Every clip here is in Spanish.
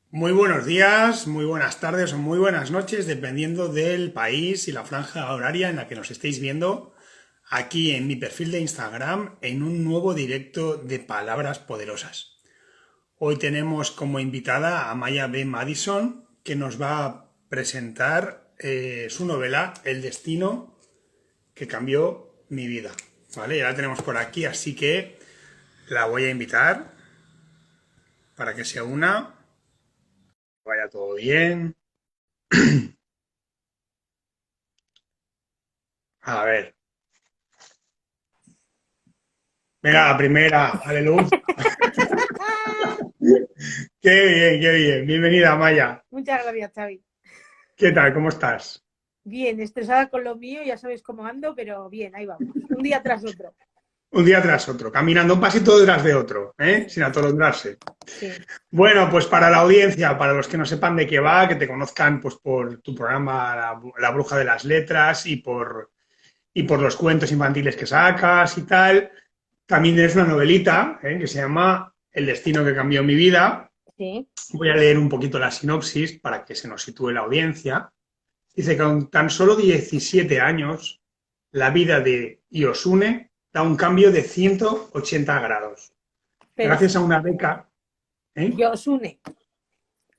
Muy buenos días, muy buenas tardes o muy buenas noches, dependiendo del país y la franja horaria en la que nos estéis viendo, aquí en mi perfil de Instagram, en un nuevo directo de Palabras Poderosas. Hoy tenemos como invitada a Maya B. Madison, que nos va a presentar su novela El destino que cambió mi vida. ¿Vale? Ya la tenemos por aquí, así que la voy a invitar para que se una. Vaya todo bien. A ver. Venga, la primera, dale luz. Qué bien, qué bien. Bienvenida, Maya. Muchas gracias, Xavi. ¿Qué tal? ¿Cómo estás? Bien, estresada con lo mío, ya sabes cómo ando, pero bien, ahí vamos, un día tras otro. Un día tras otro, caminando un pasito detrás de otro, sin atolondrarse. Sí. Bueno, pues para la audiencia, para los que no sepan de qué va, que te conozcan pues por tu programa La Bruja de las Letras y por los cuentos infantiles que sacas y tal, también tienes una novelita, que se llama El destino que cambió mi vida. Sí. Voy a leer un poquito la sinopsis para que se nos sitúe la audiencia. Dice que con tan solo 17 años, la vida de Iosune da un cambio de 180 grados. Pero Gracias a una beca. Yosune.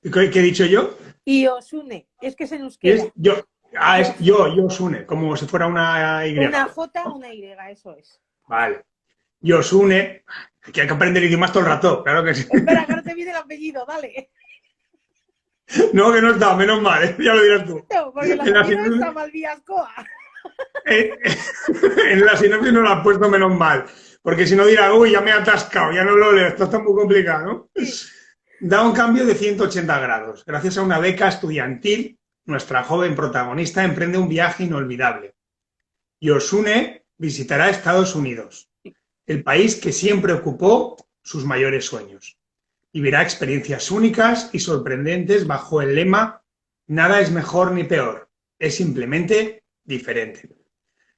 ¿Qué he dicho yo? Iosune, es que se nos queda. Es Iosune, como si fuera una Y. Una J, una Y, eso es. Vale. Iosune, que hay que aprender idiomas todo el rato, claro que sí. Espera, que no te viene el apellido, dale. No, que no está, menos mal, ya lo dirás tú. No, porque el apellido está Malviascoa. En la sinopsis no lo has puesto menos mal, porque si no dirá, uy, ya me he atascado, ya no lo leo, esto está muy complicado, ¿no? Sí. Da un cambio de 180 grados. Gracias a una beca estudiantil, nuestra joven protagonista emprende un viaje inolvidable. Yosune visitará Estados Unidos, el país que siempre ocupó sus mayores sueños, y verá experiencias únicas y sorprendentes bajo el lema «Nada es mejor ni peor, es simplemente diferente».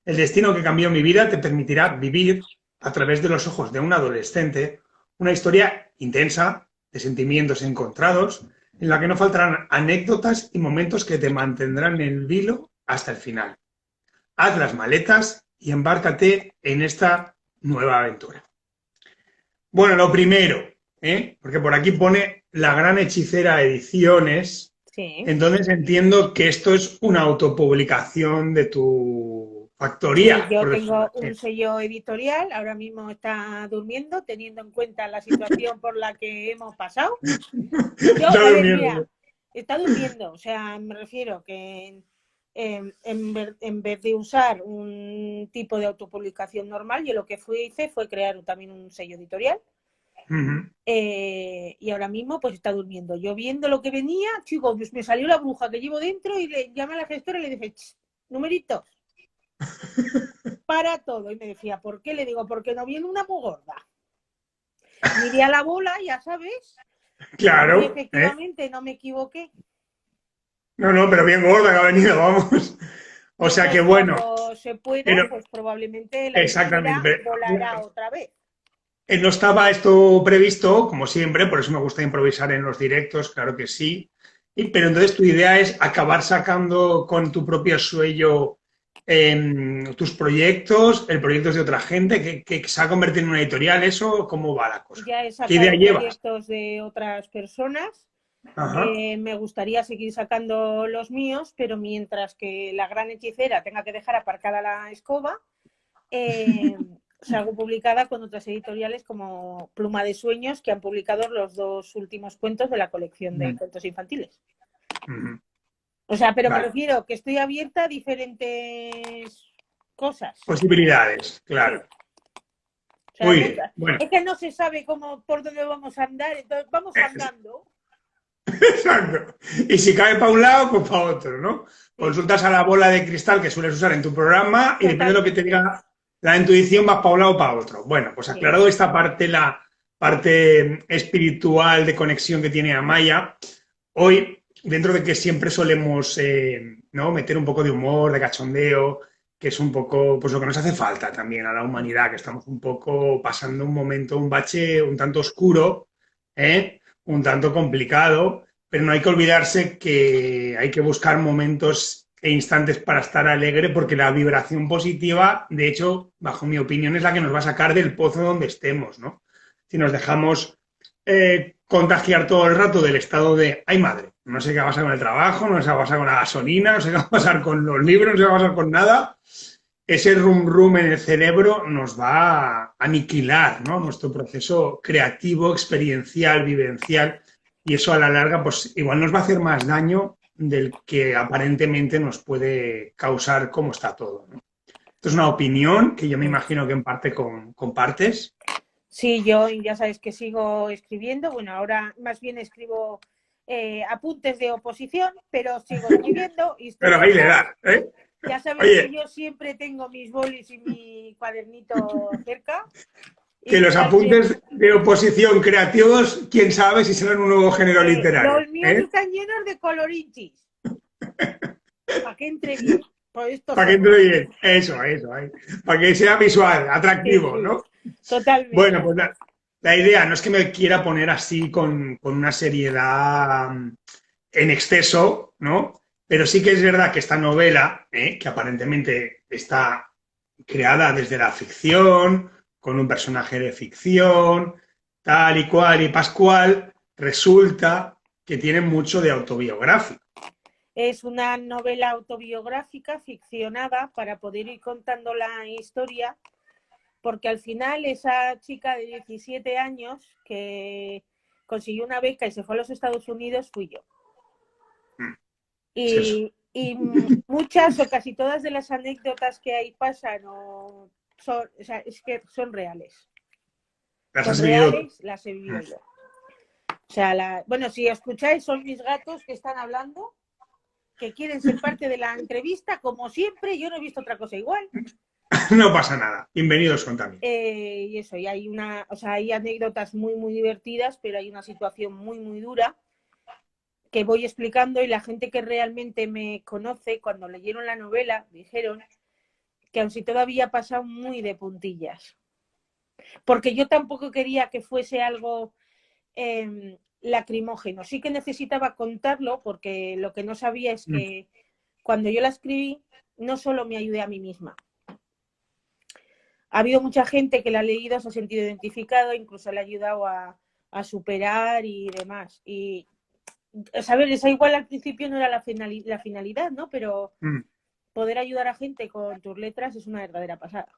El destino que cambió mi vida te permitirá vivir, a través de los ojos de un adolescente, una historia intensa, de sentimientos encontrados, en la que no faltarán anécdotas y momentos que te mantendrán en el vilo hasta el final. Haz las maletas y embárcate en esta nueva aventura. Bueno, lo primero, porque por aquí pone La Gran Hechicera Ediciones, Sí. Entonces entiendo que esto es una autopublicación de tu factoría. Sí, yo tengo un sello editorial, ahora mismo está durmiendo, teniendo en cuenta la situación por la que hemos pasado. Mira, está durmiendo, o sea, me refiero que en vez de usar un tipo de autopublicación normal, yo lo que hice fue crear también un sello editorial. Y ahora mismo pues está durmiendo. Yo viendo lo que venía, chicos, pues me salió la bruja que llevo dentro y le llamé a la gestora y le dije, numeritos, para todo. Y me decía, ¿por qué? Le digo, porque no viene una muy gorda. Miré a la bola, ya sabes. Claro. Y efectivamente no me equivoqué. No, pero bien gorda que ha venido, vamos. O sea que bueno. Cuando se pueda, pero, pues probablemente la exactamente, volará otra vez. No estaba esto previsto, como siempre, por eso me gusta improvisar en los directos, claro que sí. Pero entonces tu idea es acabar sacando con tu propio sello tus proyectos, el proyecto es de otra gente, que se ha convertido en una editorial, ¿eso cómo va la cosa? Ya he sacado ¿Qué idea llevas? proyectos de otras personas Ajá. Me gustaría seguir sacando los míos, pero mientras que la gran hechicera tenga que dejar aparcada la escoba, salgo publicada con otras editoriales como Pluma de Sueños, que han publicado los 2 últimos cuentos de la colección de cuentos infantiles. O sea, pero me Vale. refiero que estoy abierta a diferentes cosas. Posibilidades, claro. Sí. O sea, Muy bien. Bueno, es que no se sabe cómo, por dónde vamos a andar, entonces vamos andando. exacto. Y si cae para un lado, pues para otro, ¿no? Sí, Consultas a la bola de cristal que sueles usar en tu programa y depende de lo que te totalmente. diga la intuición, vas para un lado o para otro. Bueno, pues Sí. aclarado esta parte, la parte espiritual de conexión que tiene Amaya, hoy, dentro de que siempre solemos ¿no? meter un poco de humor, de cachondeo, que es un poco pues lo que nos hace falta también a la humanidad, que estamos un poco pasando un momento, un bache un tanto oscuro, un tanto complicado, pero no hay que olvidarse que hay que buscar momentos e instantes para estar alegre, porque la vibración positiva, de hecho, bajo mi opinión, es la que nos va a sacar del pozo donde estemos, ¿no? Si nos dejamos contagiar todo el rato del estado de, ay madre, no sé qué va a pasar con el trabajo, no sé qué va a pasar con la gasolina, no sé qué va a pasar con los libros, no sé qué va a pasar con nada, ese rum rum en el cerebro nos va a aniquilar, ¿no? Nuestro proceso creativo, experiencial, vivencial, y eso a la larga, pues igual nos va a hacer más daño del que aparentemente nos puede causar cómo está todo, ¿no? Esto es una opinión que yo me imagino que en parte compartes. Sí, yo ya sabes que sigo escribiendo. Bueno, ahora más bien escribo apuntes de oposición, pero sigo escribiendo Pero ahí le historietas. da, ¿eh? Ya sabes que Oye, yo siempre tengo mis bolis y mi cuadernito cerca. que Y los también apuntes de oposición creativos, quién sabe si serán un nuevo género literario, los míos ¿eh? están llenos de colorinchis. Para que entre bien. Por estos Para que entre ojos. bien. Eso, ¿eh? Para que sea visual, Sí, atractivo, sí, ¿no? Bueno, totalmente. pues la idea no es que me quiera poner así con una seriedad en exceso, ¿no? Pero sí que es verdad que esta novela, que aparentemente está creada desde la ficción, con un personaje de ficción, tal y cual y pascual, resulta que tiene mucho de autobiográfico. Es una novela autobiográfica ficcionada para poder ir contando la historia, porque al final esa chica de 17 años que consiguió una beca y se fue a los Estados Unidos fui yo. Es eso. Y muchas o casi todas de las anécdotas que ahí pasan o sea, es que son reales. Las Son has vivido tú. reales, las he vivido yo. O sea, bueno, si escucháis, son mis gatos que están hablando, que quieren ser parte de la entrevista, como siempre, yo no he visto otra cosa igual. No pasa nada. Bienvenidos son también. Y eso, y hay o sea, hay anécdotas muy, muy divertidas, pero hay una situación muy, muy dura que voy explicando, y la gente que realmente me conoce, cuando leyeron la novela, dijeron que aun si todavía pasado muy de puntillas. Porque yo tampoco quería que fuese algo lacrimógeno. Sí que necesitaba contarlo, porque lo que no sabía es que cuando yo la escribí, no solo me ayudé a mí misma. Ha habido mucha gente que la ha leído, se ha sentido identificado, incluso le ha ayudado a superar y demás. Y, saber, esa igual al principio no era la finalidad, ¿no? Pero poder ayudar a gente con tus letras es una verdadera pasada.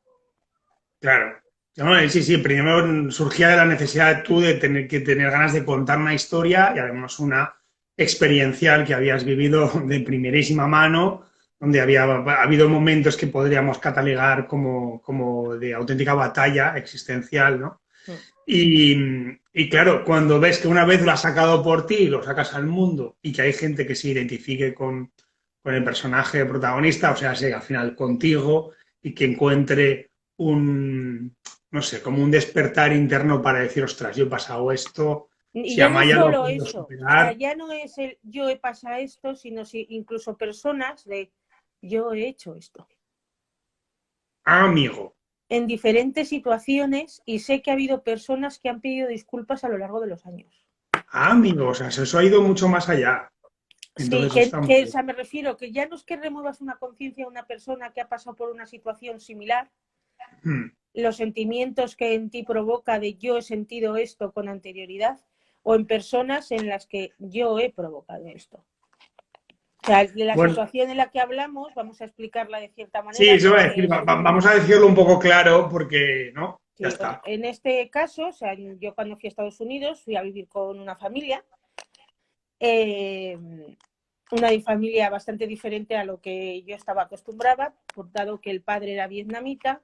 Claro. No, sí, sí, primero surgía de la necesidad tú de tener que tener ganas de contar una historia y además una experiencial que habías vivido de primerísima mano, donde había habido momentos que podríamos catalogar como de auténtica batalla existencial, ¿no? Y, y claro, cuando ves que una vez lo has sacado por ti y lo sacas al mundo y que hay gente que se identifique con el personaje protagonista, o sea, sí, al final contigo, y que encuentre un, no sé, como un despertar interno para decir, ostras, yo he pasado esto, Y si ya no es Amaya lo ha solo podido eso, o sea, superar, ya no es el yo he pasado esto, sino incluso personas de yo he hecho esto amigo, en diferentes situaciones, y sé que ha habido personas que han pedido disculpas a lo largo de los años. amigo, o sea, eso ha ido mucho más allá. Sí, Entonces, eso está muy o sea, me refiero que ya no es que remuevas una conciencia a una persona que ha pasado por una situación similar, bien. los sentimientos que en ti provoca de yo he sentido esto con anterioridad, o en personas en las que yo he provocado esto. O sea, de la situación en la que hablamos, vamos a explicarla de cierta manera. Sí, eso voy a decir, vamos a decirlo un poco claro porque, ¿no? Sí, ya está. bueno, en este caso, o sea, yo cuando fui a Estados Unidos fui a vivir con una familia, una familia bastante diferente a lo que yo estaba acostumbrada, dado que el padre era vietnamita,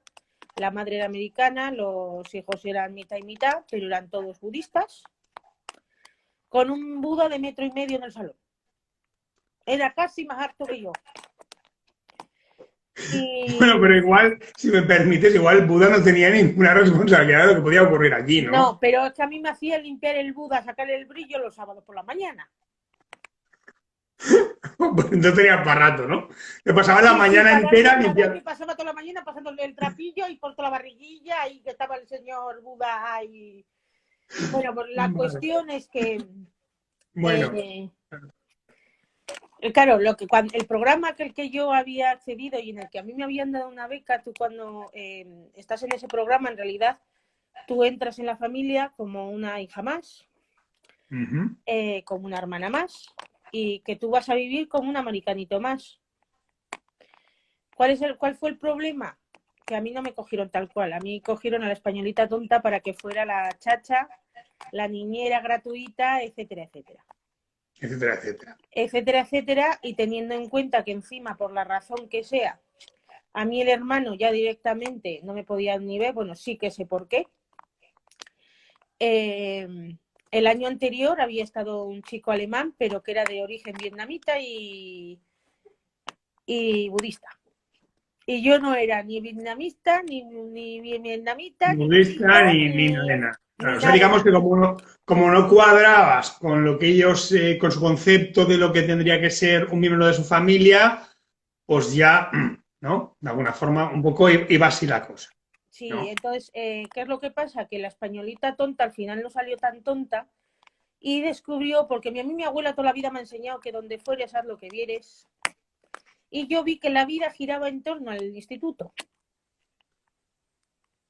la madre era americana, los hijos eran mitad y mitad, pero eran todos budistas, con un Buda de 1,5 metros en el salón. Era casi más alto que yo. Y... Bueno, pero igual, si me permites, igual Buda no tenía ninguna responsabilidad de lo que podía ocurrir allí, ¿no? No, pero es que a mí me hacía limpiar el Buda, sacarle el brillo los sábados por la mañana. Pues no tenía para rato, ¿no? Le pasaba la mañana entera limpiando. Pasaba toda la mañana pasándole el trapillo y por toda la barriguilla y que estaba el señor Buda ahí. Bueno, pues la cuestión es que... Bueno... Claro, el programa que el que yo había accedido y en el que a mí me habían dado una beca, tú cuando estás en ese programa, en realidad, tú entras en la familia como una hija más, como una hermana más, y que tú vas a vivir como un americanito más. ¿Cuál fue el problema? Que a mí no me cogieron tal cual. A mí cogieron a la españolita tonta para que fuera la chacha, la niñera gratuita, etcétera, etcétera. Etcétera, etcétera. Etcétera, etcétera, y teniendo en cuenta que encima, por la razón que sea, a mí el hermano ya directamente no me podía ni ver, bueno, sí que sé por qué. El año anterior había estado un chico alemán, pero que era de origen vietnamita y budista. Y yo no era ni vietnamita, ni vietnamita, ni budista, ni nada. Claro, o sea, digamos que como no cuadrabas con lo que ellos, con su concepto de lo que tendría que ser un miembro de su familia, pues ya, ¿no? De alguna forma, un poco iba así la cosa. Sí, ¿no? entonces, ¿qué es lo que pasa? Que la españolita tonta al final no salió tan tonta y descubrió, porque a mí mi abuela toda la vida me ha enseñado que donde fueres haz lo que vieres. Y yo vi que la vida giraba en torno al instituto.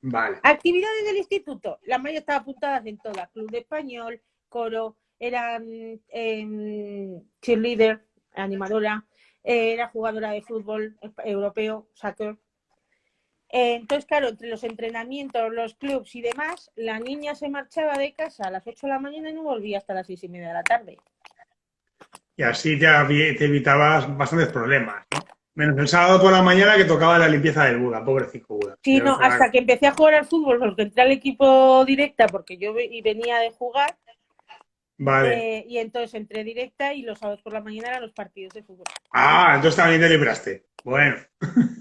Vale. Actividades del instituto. La mayoría estaban apuntadas en todas. Club de español, coro, eran cheerleader, animadora, era jugadora de fútbol europeo, soccer. Entonces, claro, entre los entrenamientos, los clubs y demás, la niña se marchaba de casa a las 8 de la mañana y no volvía hasta las 6:30 de la tarde. Y así te evitabas bastantes problemas, ¿no? Menos el sábado por la mañana que tocaba la limpieza del Buda, pobrecito Buda. Sí, no, hasta que empecé a jugar al fútbol, porque entré al equipo directa, porque yo venía de jugar. Vale. Y entonces entré directa y los sábados por la mañana eran los partidos de fútbol. Ah, entonces también te libraste. Bueno.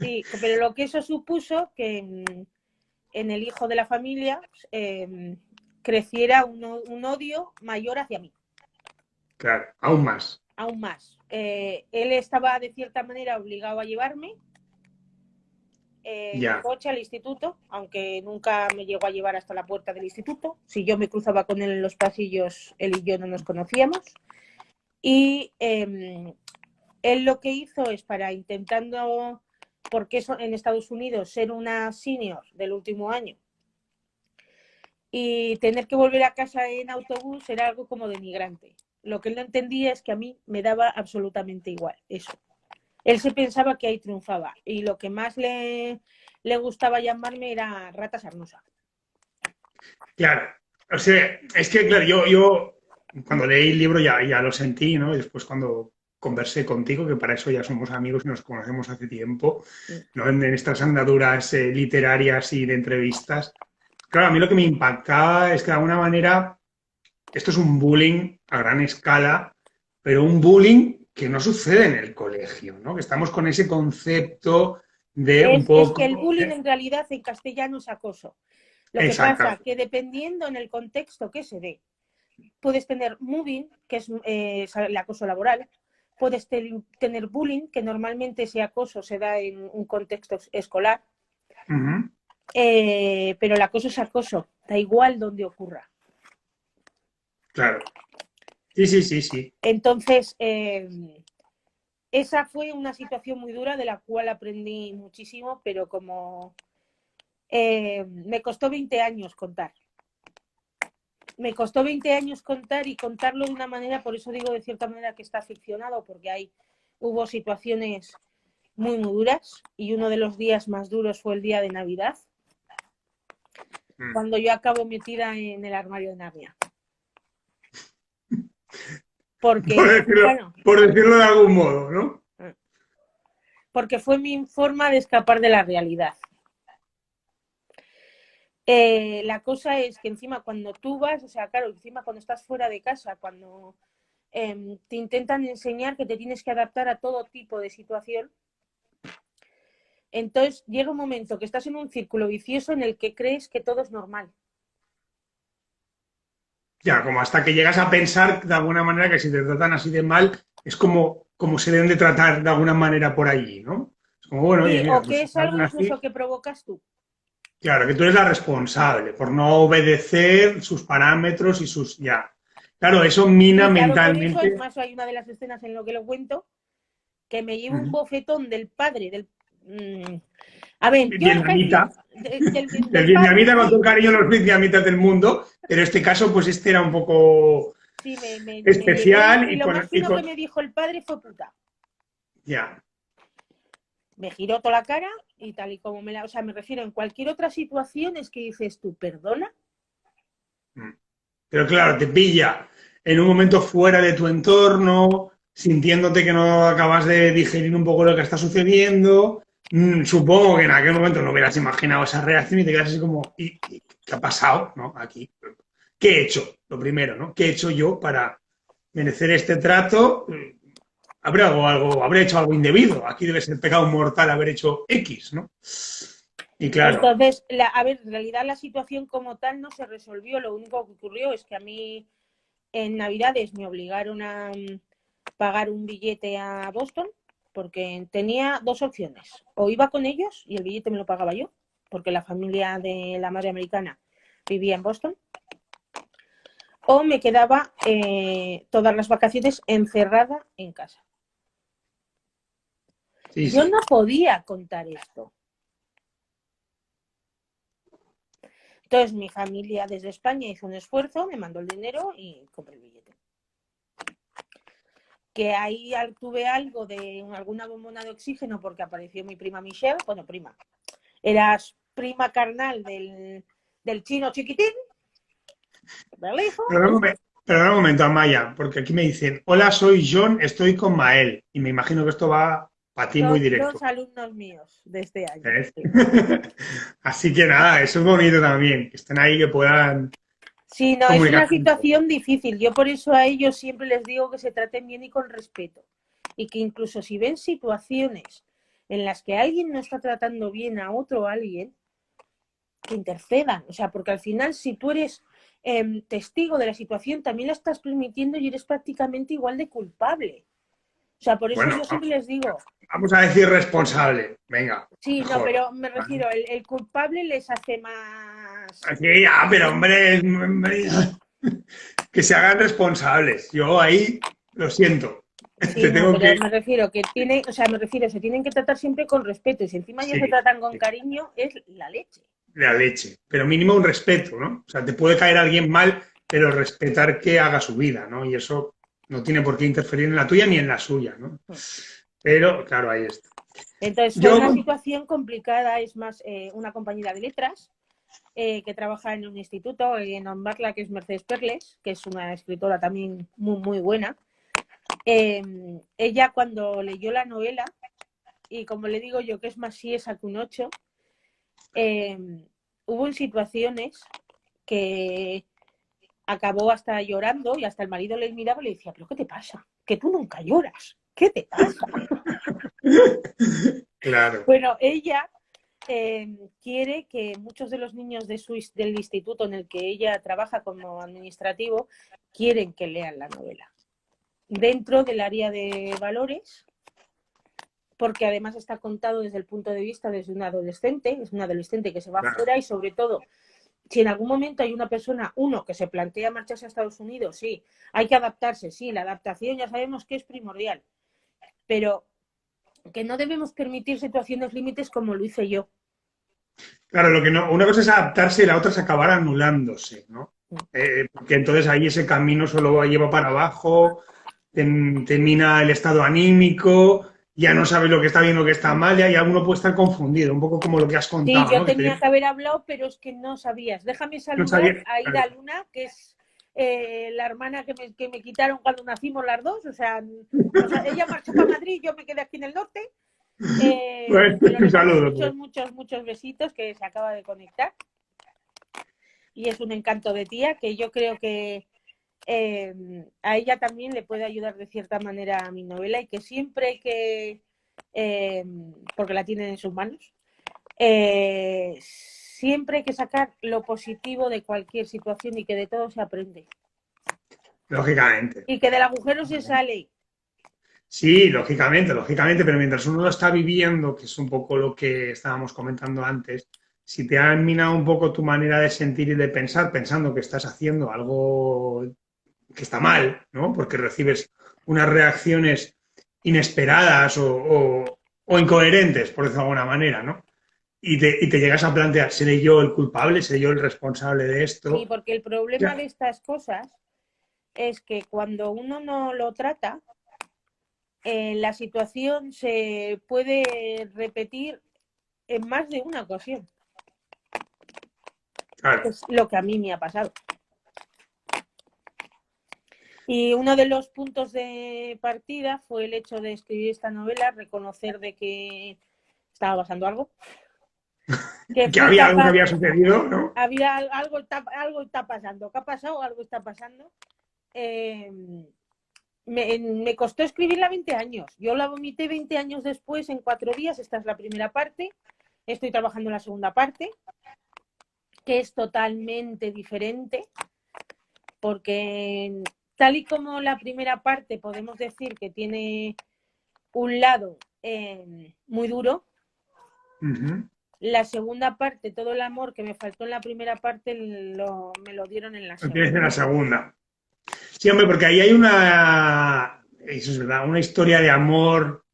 Sí, pero lo que eso supuso que en el hijo de la familia creciera un odio mayor hacia mí. Claro, aún más. Aún más. Él estaba de cierta manera obligado a llevarme en el coche al instituto, aunque nunca me llegó a llevar hasta la puerta del instituto. Si yo me cruzaba con él en los pasillos, él y yo no nos conocíamos. Y él lo que hizo es intentando, porque eso en Estados Unidos, ser una senior del último año y tener que volver a casa en autobús era algo como denigrante. Lo que él no entendía es que a mí me daba absolutamente igual eso. Él se pensaba que ahí triunfaba y lo que más le gustaba llamarme era rata sarnosa. Claro, o sea, es que claro, yo cuando leí el libro ya lo sentí, ¿no? Y después cuando conversé contigo, que para eso ya somos amigos y nos conocemos hace tiempo, ¿no? En estas andaduras literarias y de entrevistas. Claro, a mí lo que me impactaba es que de alguna manera esto es un bullying a gran escala, pero un bullying que no sucede en el colegio, ¿no? Que estamos con ese concepto de un poco... Es que el bullying en realidad en castellano es acoso. Lo que pasa es que dependiendo en el contexto que se dé, puedes tener mobbing, que es el acoso laboral, puedes tener bullying, que normalmente ese acoso se da en un contexto escolar, pero el acoso es acoso, da igual donde ocurra. Claro. Sí. Entonces, esa fue una situación muy dura de la cual aprendí muchísimo, pero como me costó 20 años contar. me costó 20 años contar y contarlo de una manera, por eso digo de cierta manera que está ficcionado, porque hubo situaciones muy, muy duras y uno de los días más duros fue el día de Navidad, cuando yo acabo metida en el armario de Narnia. Porque, por decirlo de algún modo, ¿no? Porque fue mi forma de escapar de la realidad. La cosa es que encima cuando tú vas, o sea, claro, encima cuando estás fuera de casa, cuando te intentan enseñar que te tienes que adaptar a todo tipo de situación, entonces llega un momento que estás en un círculo vicioso en el que crees que todo es normal. Ya, como hasta que llegas a pensar de alguna manera que si te tratan así de mal, es como se deben de tratar de alguna manera por allí, ¿no? Es como, bueno, Sí, oye, mira, o pues que es algo así, incluso que provocas tú. claro, que tú eres la responsable por no obedecer sus parámetros y sus ya. Claro, eso mina Sí, claro, por eso, es mentalmente. más, hay una de las escenas en lo que lo cuento, que me llevo un bofetón del padre, a ver, yo Vietnamita. del El padre, vietnamita con todo sí. cariño los vietnamitas del mundo, pero este caso, pues este era un poco Sí, me llegó especial y lo más fino que me dijo el padre fue puta. Ya. Me giró toda la cara y tal y como o sea, me refiero en cualquier otra situación es que dices tú, perdona. Pero claro, te pilla en un momento fuera de tu entorno, sintiéndote que no acabas de digerir un poco lo que está sucediendo. Supongo que en aquel momento no hubieras imaginado esa reacción y te quedas así como, ¿y qué ha pasado? ¿No? Aquí. ¿Qué he hecho? Lo primero, ¿no? ¿Qué he hecho yo para merecer este trato? Habré hecho algo indebido. Aquí debe ser pecado mortal haber hecho X, ¿no? Y claro. Entonces, a ver, en realidad la situación como tal no se resolvió. Lo único que ocurrió es que a mí en Navidades me obligaron a pagar un billete a Boston porque tenía dos opciones. O iba con ellos y el billete me lo pagaba yo, porque la familia de la madre americana vivía en Boston, o me quedaba todas las vacaciones encerrada en casa. Sí, Yo sí. no podía contar esto. Entonces mi familia desde España hizo un esfuerzo, me mandó el dinero y compré el billete. Que ahí tuve algo de alguna bombona de oxígeno porque apareció mi prima Michelle, bueno, prima, eras prima carnal del chino chiquitín, del hijo. Perdón un momento, Amaya, porque aquí me dicen, hola, soy John, estoy con Mael. Y me imagino que esto va para ti muy Son directo. dos alumnos míos de este año. ¿Eh? Así que nada, eso es bonito también, que estén ahí, que puedan Sí, no, es una comunicarse. situación difícil. Yo por eso a ellos siempre les digo que se traten bien y con respeto. Y que incluso si ven situaciones en las que alguien no está tratando bien a otro alguien, que intercedan. O sea, porque al final si tú eres testigo de la situación, también la estás permitiendo y eres prácticamente igual de culpable. O sea, por eso Bueno, yo siempre les digo. vamos a decir responsable, venga, Sí, no, mejor. pero me refiero, el culpable les hace más. Sí, ya, pero hombre, que se hagan responsables. Yo ahí lo siento. Sí, Te no, tengo pero que. me refiero que tiene, o sea, me refiero, se tienen que tratar siempre con respeto y si encima ya se Sí, tratan con sí, cariño, es la leche. la leche. Pero mínimo un respeto, ¿no? O sea, te puede caer alguien mal, pero respetar que haga su vida, ¿no? Y eso no tiene por qué interferir en la tuya ni en la suya, ¿no? Pero, claro, ahí está. Entonces fue Yo, una situación complicada, es más, una compañera de letras que trabaja en un instituto en Ambatla, que es Mercedes Perles, que es una escritora también muy, muy buena. Ella cuando leyó la novela, y como le digo yo que es más siesa que un 8, hubo situaciones que acabó hasta llorando y hasta el marido le miraba y le decía, ¿pero qué te pasa? Que tú nunca lloras. ¿Qué te pasa? claro. Bueno, ella quiere que muchos de los niños del instituto en el que ella trabaja como administrativo quieren que lean la novela. Dentro del área de valores, porque además está contado desde el punto de vista de un adolescente, es un adolescente que se va Claro. fuera y sobre todo, si en algún momento hay una persona, que se plantea marcharse a Estados Unidos, sí, hay que adaptarse, sí, la adaptación ya sabemos que es primordial, pero que no debemos permitir situaciones límites como lo hice yo. Claro, lo que no, una cosa es adaptarse y la otra es acabar anulándose, ¿no? Porque entonces ahí ese camino solo lleva para abajo, te mina el estado anímico, ya no sabes lo que está bien, lo que está mal, ya uno puede estar confundido, un poco como lo que has Sí, contado, yo ¿no? tenía que haber hablado, pero es que no sabías. Déjame No saludar sabía. a Ida Luna, que es la hermana que me quitaron cuando nacimos las dos. O sea, ella marchó para Madrid, yo me quedé aquí en el norte. Bueno, Pero un le mando saludo. muchos, muchos, muchos besitos, que se acaba de conectar. Y es un encanto de tía que yo creo que a ella también le puede ayudar de cierta manera a mi novela, y que siempre que, porque la tienen en sus manos, siempre hay que sacar lo positivo de cualquier situación, y que de todo se aprende. Lógicamente. Y que del agujero se sale. Sí, lógicamente, pero mientras uno lo está viviendo, que es un poco lo que estábamos comentando antes, si te han minado un poco tu manera de sentir y de pensar, pensando que estás haciendo algo que está mal, ¿no? Porque recibes unas reacciones inesperadas o incoherentes, por decirlo de alguna manera, ¿no? Y te llegas a plantear, ¿seré yo el culpable? ¿Seré yo el responsable de Sí, esto? porque el problema Ya, de estas cosas es que cuando uno no lo trata, la situación se puede repetir en más de una ocasión. claro. Es lo que a mí me ha pasado. Y uno de los puntos de partida fue el hecho de escribir esta novela, reconocer de que estaba pasando algo, que Que fui había algo que capaz, había sucedido, ¿no? había algo está pasando, ¿qué ha pasado? Algo está pasando. Eh, me costó escribirla 20 años. Yo la vomité 20 años después en 4 días. Esta es la primera parte. Estoy trabajando en la segunda parte, que es totalmente diferente, porque tal y como la primera parte podemos decir que tiene un lado muy duro, la segunda parte, todo el amor que me faltó en la primera parte me lo dieron en la Lo tienes en la segunda. segunda. Sí, hombre, porque ahí hay una, eso es verdad, una historia de amor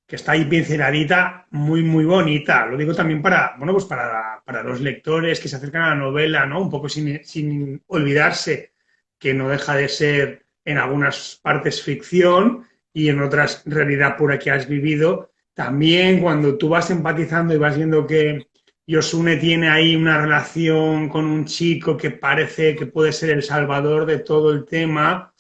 que está ahí pinceladita, muy, muy bonita. Lo digo también para, bueno, pues para los lectores que se acercan a la novela, ¿no? Un poco sin olvidarse que no deja de ser en algunas partes ficción y en otras realidad pura que has vivido. También cuando tú vas empatizando y vas viendo que Yosune tiene ahí una relación con un chico que parece que puede ser el salvador de todo el tema,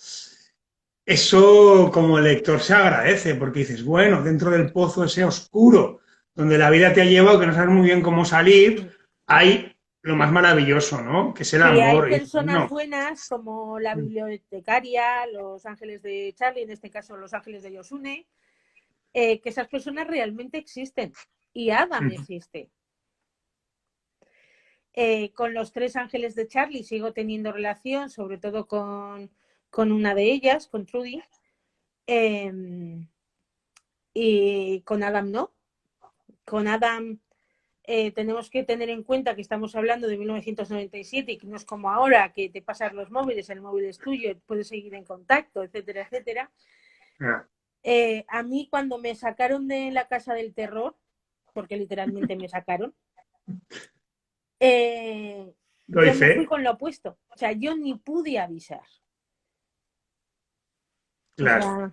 eso como lector se agradece, porque dices, bueno, dentro del pozo ese oscuro, donde la vida te ha llevado, que no sabes muy bien cómo salir, hay lo más maravilloso, ¿no? Que es el Sí, hay amor. Y dices, personas bueno, buenas como la bibliotecaria, los ángeles de Charlie, en este caso los ángeles de Yosune, que esas personas realmente existen. Y Adam existe. Con los 3 ángeles de Charlie sigo teniendo relación, sobre todo con una de ellas, con Trudy. Y con Adam no. Con Adam tenemos que tener en cuenta que estamos hablando de 1997 y que no es como ahora, que te pasas los móviles, el móvil es tuyo, puedes seguir en contacto, etcétera, etcétera. A mí cuando me sacaron de la casa del terror, porque literalmente me sacaron, doy yo me fui fe, con lo opuesto. O sea, yo ni pude avisar. O claro. sea,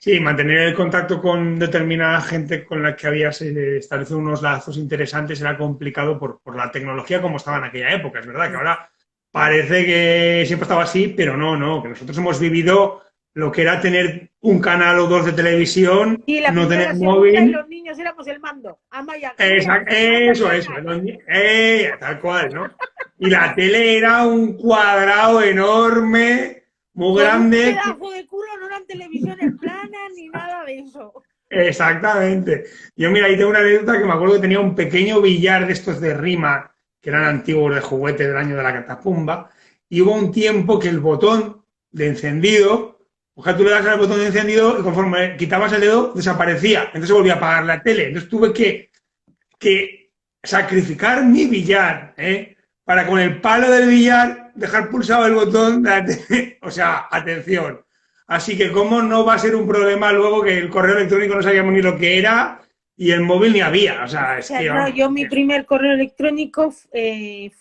Sí, mantener el contacto con determinada gente con la que habías establecido unos lazos interesantes era complicado por la tecnología como estaba en aquella época. Es verdad que ahora parece que siempre estaba así, pero no, que nosotros hemos vivido lo que era tener un canal o dos de televisión, y la no primera, tener la segunda, y móvil. los niños éramos el mando. Amaya, mira, cambia el Eso, canal. tal cual, ¿no? Y la tele era un cuadrado enorme, muy Con un grande. pedazo de culo, no eran televisiones planas ni nada de eso. Exactamente. Yo, mira, ahí tengo una anécdota que me acuerdo que tenía un pequeño billar de estos de rima, que eran antiguos de juguete del año de la catapumba, y hubo un tiempo que el botón de encendido, o sea, tú le das al botón de encendido y conforme quitabas el dedo, desaparecía. Entonces se volvía a apagar la tele. Entonces tuve que sacrificar mi billar, ¿eh? Para con el palo del billar dejar pulsado el botón de la tele. O sea, atención. Así que cómo no va a ser un problema luego que el correo electrónico no sabíamos ni lo que era y el móvil ni había. O sea, O es sea, que no, vamos. yo mi primer correo electrónico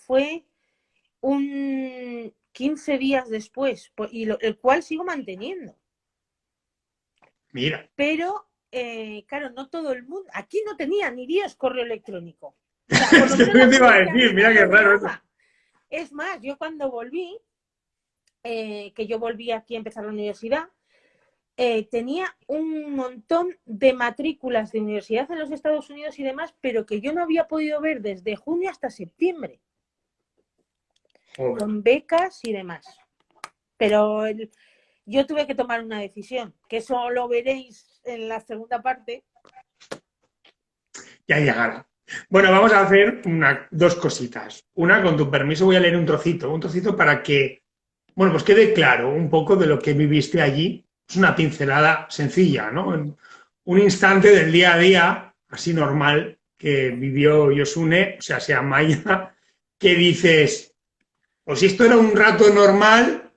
fue un 15 días después, el cual sigo manteniendo. Mira. Pero, claro, no todo el mundo, aquí no tenía ni Dios correo electrónico. O sea, Es que te iba a decir, mira qué raro eso. Es más, yo cuando volví, que yo volví aquí a empezar la universidad, tenía un montón de matrículas de universidad en los Estados Unidos y demás, pero que yo no había podido ver desde junio hasta septiembre. Con becas y demás. Pero yo tuve que tomar una decisión, que eso lo veréis en la segunda parte. Ya llegará. Bueno, vamos a hacer dos cositas. Una, con tu permiso, voy a leer un trocito para que, bueno, pues quede claro un poco de lo que viviste allí. Es una pincelada sencilla, ¿no? Un instante del día a día, así normal, que vivió Yosune, o sea Maya, que dices, pues si esto era un rato normal,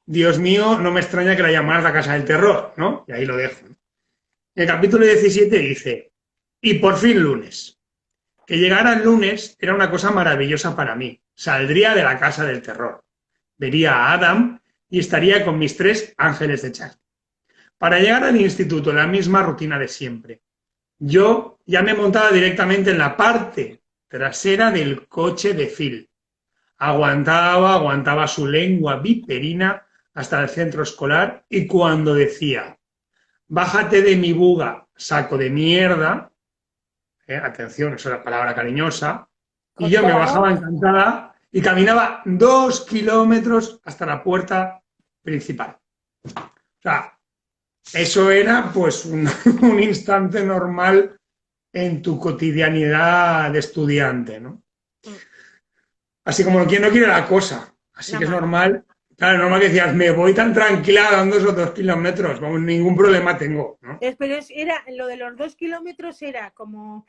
Dios mío, no me extraña que la llamaras la casa del terror, ¿no? Y ahí lo dejo. El capítulo 17 dice, y por fin lunes. Que llegara el lunes era una cosa maravillosa para mí. Saldría de la casa del terror. Vería a Adam y estaría con mis 3 ángeles de Charlie. Para llegar al instituto, la misma rutina de siempre. Yo ya me montaba directamente en la parte trasera del coche de Phil. Aguantaba su lengua viperina hasta el centro escolar y cuando decía, bájate de mi buga, saco de mierda, atención, eso es la palabra cariñosa, y yo me bajaba encantada y caminaba 2 kilómetros hasta la puerta principal. O sea, eso era pues un instante normal en tu cotidianidad de estudiante, ¿no? Así como quien no quiere la cosa. Así que es normal. Claro, normal que decías, me voy tan tranquila dando esos 2 kilómetros, vamos, ningún problema tengo, ¿no? Pero era, lo de los 2 kilómetros era como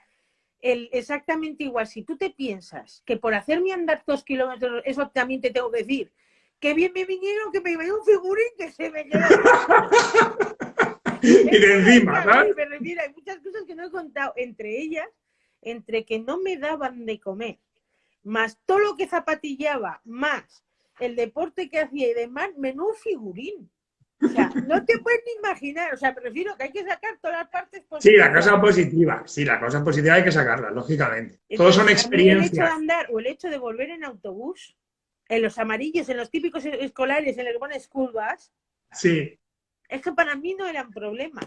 exactamente igual. Si tú te piensas que por hacerme andar 2 kilómetros, eso también te tengo que decir, que bien me vinieron, que me veía un figurín que se me quedó. Y de encima, ¿sabes? Me refiero, hay muchas cosas que no he contado, entre ellas, entre que no me daban de comer, más todo lo que zapatillaba, más el deporte que hacía y demás, menú figurín. O sea, no te puedes ni imaginar. O sea, prefiero que hay que sacar todas las partes positivas. Sí, la cosa positiva. Sí, la cosa positiva hay que sacarla, lógicamente. Entonces, todos son experiencias. El hecho de andar o el hecho de volver en autobús, en los amarillos, en los típicos escolares, en los que pones curvas, sí, es que para mí no eran problema.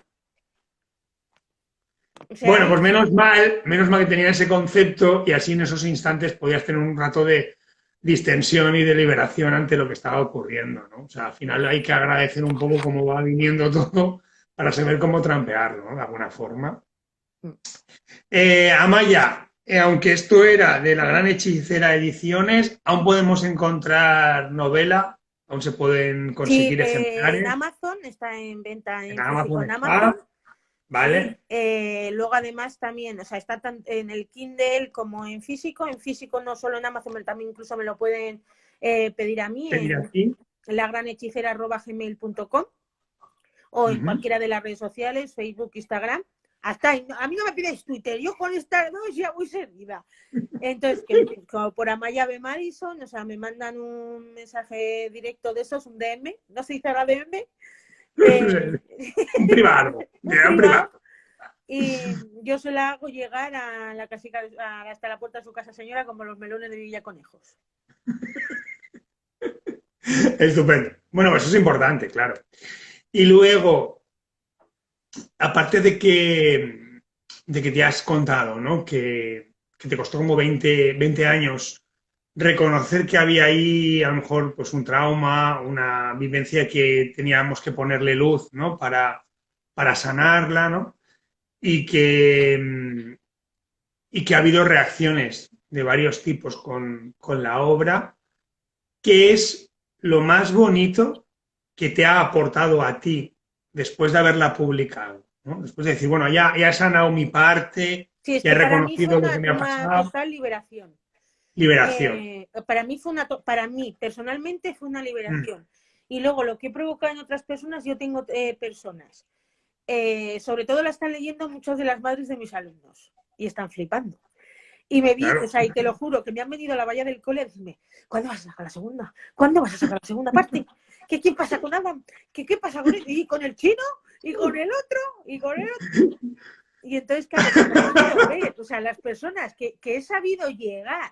O sea, bueno, pues menos mal que tenía ese concepto y así en esos instantes podías tener un rato de distensión y de liberación ante lo que estaba ocurriendo, ¿no? O sea, al final hay que agradecer un poco cómo va viniendo todo para saber cómo trampearlo, ¿no? De alguna forma. Amaya, aunque esto era de La Gran Hechicera Ediciones, aún podemos encontrar novela, aún se pueden conseguir ejemplares. En Amazon está en venta en Amazon. Vale. Sí, luego además también, o sea, está en el Kindle como en físico. En físico no solo en Amazon, pero también incluso me lo pueden pedir a mí en lagranhechicera@gmail.com o en cualquiera de las redes sociales, Facebook, Instagram. Hasta ahí. A mí no me pidáis Twitter, yo con estas dos ya voy servida. Entonces, como por Amaya B. Madison, o sea, me mandan un mensaje directo de esos, un DM, no se dice la DM. Un privado. Y yo se la hago llegar a la casica, hasta la puerta de su casa señora, como los melones de Villaconejos. Estupendo. Bueno, eso es importante, claro. Y luego, aparte de que te has contado, ¿no? Que te costó como 20 años reconocer que había ahí a lo mejor pues un trauma, una vivencia que teníamos que ponerle luz, ¿no? Para sanarla, ¿no? Y que ha habido reacciones de varios tipos con la obra. ¿Qué es lo más bonito que te ha aportado a ti después de haberla publicado, ¿no? Después de decir, bueno, ya he sanado mi parte, sí, ya he reconocido lo que me ha pasado. Una total liberación. Para mí, personalmente, fue una liberación. Y luego, lo que he provocado en otras personas, yo tengo personas. Sobre todo la están leyendo muchas de las madres de mis alumnos y están flipando. Y me vi, Claro. o sea, y te lo juro, que me han venido a la valla del cole a decirme, ¿cuándo vas a sacar la segunda? ¿Cuándo vas a sacar la segunda parte? ¿Qué pasa con Adam? ¿Qué pasa con él? ¿Y con el chino? ¿Y con el otro? ¿Y con el otro? Y entonces, claro, ver, o sea, las personas que he sabido llegar,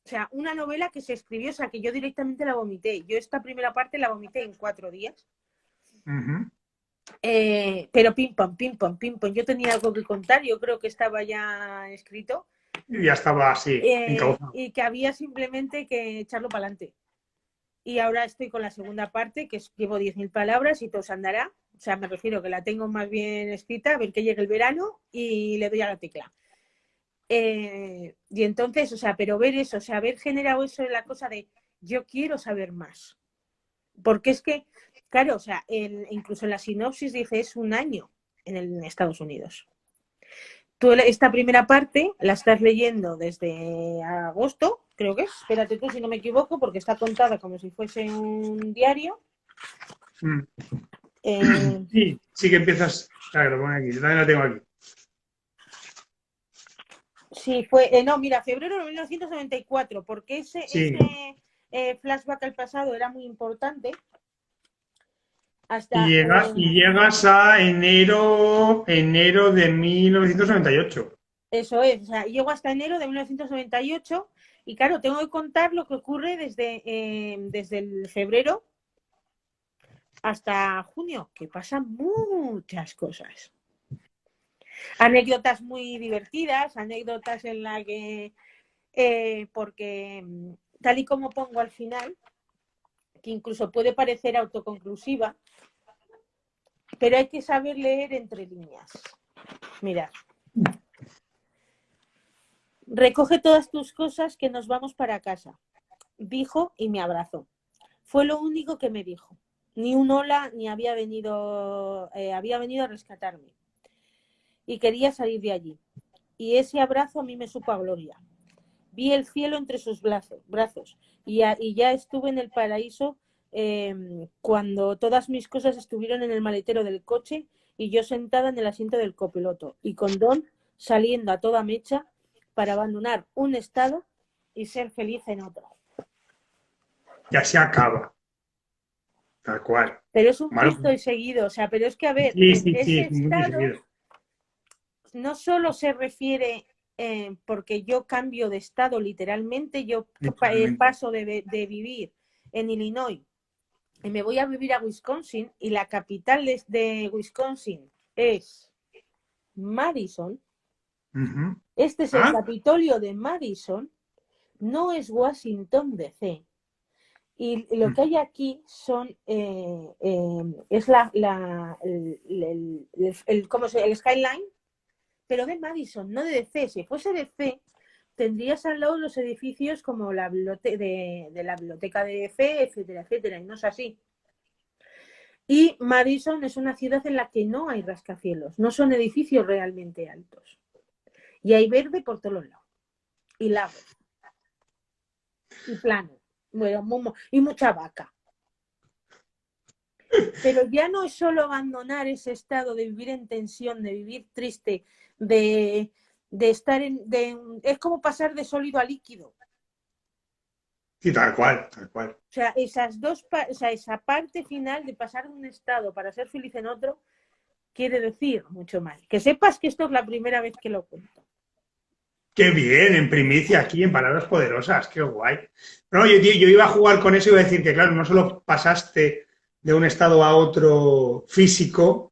o sea, una novela que se escribió, o sea, que yo directamente la vomité. Yo esta primera parte la vomité en 4 días. Pero pim pam, pim pam, pim pam. Yo tenía algo que contar, yo creo que estaba ya escrito. Y ya estaba así, encauzado. Y que había simplemente que echarlo para adelante. Y ahora estoy con la segunda parte, que llevo 10.000 palabras y todo se andará. O sea, me refiero que la tengo más bien escrita, a ver que llegue el verano y le doy a la tecla. Y entonces, o sea, pero ver eso, o sea, haber generado eso en la cosa de yo quiero saber más. Porque es que, claro, o sea, incluso en la sinopsis dice es un año en Estados Unidos. Tú esta primera parte la estás leyendo desde agosto, creo que es. Espérate tú si no me equivoco, porque está contada como si fuese un diario. Sí que empiezas. Claro, lo pongo aquí. Yo también lo tengo aquí. Sí, fue. No, mira, febrero de 1994, porque ese flashback al pasado era muy importante. Hasta, y llegas a enero de 1998. Eso es, o sea, llego hasta enero de 1998 y claro, tengo que contar lo que ocurre desde el febrero hasta junio, que pasan muchas cosas. Anécdotas muy divertidas, anécdotas en las que, porque tal y como pongo al final, que incluso puede parecer autoconclusiva, pero hay que saber leer entre líneas. Mirad. Recoge todas tus cosas que nos vamos para casa, dijo y me abrazó. Fue lo único que me dijo. Ni un hola, ni había venido a rescatarme. Y quería salir de allí. Y ese abrazo a mí me supo a gloria. Vi el cielo entre sus brazos y ya estuve en el paraíso cuando todas mis cosas estuvieron en el maletero del coche y yo sentada en el asiento del copiloto y con Don saliendo a toda mecha para abandonar un estado y ser feliz en otro. Ya se acaba. Tal cual. Pero es un Cristo y seguido, o sea, pero es que, a ver, ese estado no solo se refiere, porque yo cambio de estado literalmente, yo paso de vivir en Illinois y me voy a vivir a Wisconsin y la capital de Wisconsin es Madison. Este es el Capitolio de Madison, no es Washington DC. Y lo que hay aquí son es el skyline, pero de Madison, no de DC. Si fuese DC, tendrías al lado los edificios como la biblioteca de la biblioteca de DC, etcétera, etcétera, y no es así. Y Madison es una ciudad en la que no hay rascacielos, no son edificios realmente altos. Y hay verde por todos lados. Y lagos. Y plano. Bueno, y mucha vaca. Pero ya no es solo abandonar ese estado de vivir en tensión, de vivir triste, de estar es como pasar de sólido a líquido. Sí, tal cual, tal cual. O sea, esa parte final de pasar de un estado para ser feliz en otro, quiere decir mucho más. Que sepas que esto es la primera vez que lo cuento. Qué bien, en primicia aquí, en palabras poderosas, qué guay. No, yo iba a jugar con eso y iba a decir que, claro, no solo pasaste de un estado a otro físico,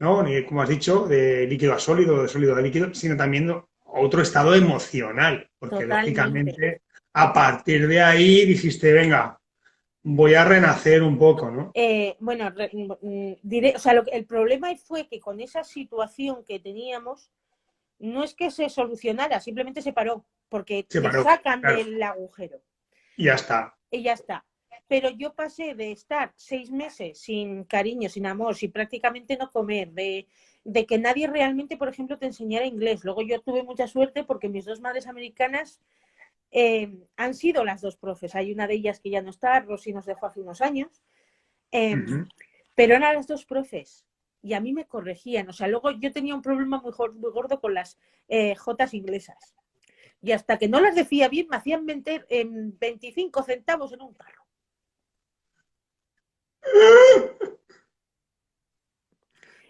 ¿no? Ni, como has dicho, de líquido a sólido, de sólido a líquido, sino también a otro estado emocional, porque Totalmente. Lógicamente a partir de ahí dijiste, venga, voy a renacer un poco, ¿no? Bueno, diré, o sea, el problema fue que con esa situación que teníamos, no es que se solucionara, simplemente se paró, porque te sacan del agujero. Y ya está. Y ya está. Pero yo pasé de estar 6 meses sin cariño, sin amor, sin prácticamente no comer, de que nadie realmente, por ejemplo, te enseñara inglés. Luego yo tuve mucha suerte porque mis 2 madres americanas han sido las 2 profes. Hay una de ellas que ya no está, Rosy nos dejó hace unos años. Pero eran las 2 profes. Y a mí me corregían. O sea, luego yo tenía un problema muy gordo con las Jotas inglesas. Y hasta que no las decía bien, me hacían meter en 25 centavos en un carro.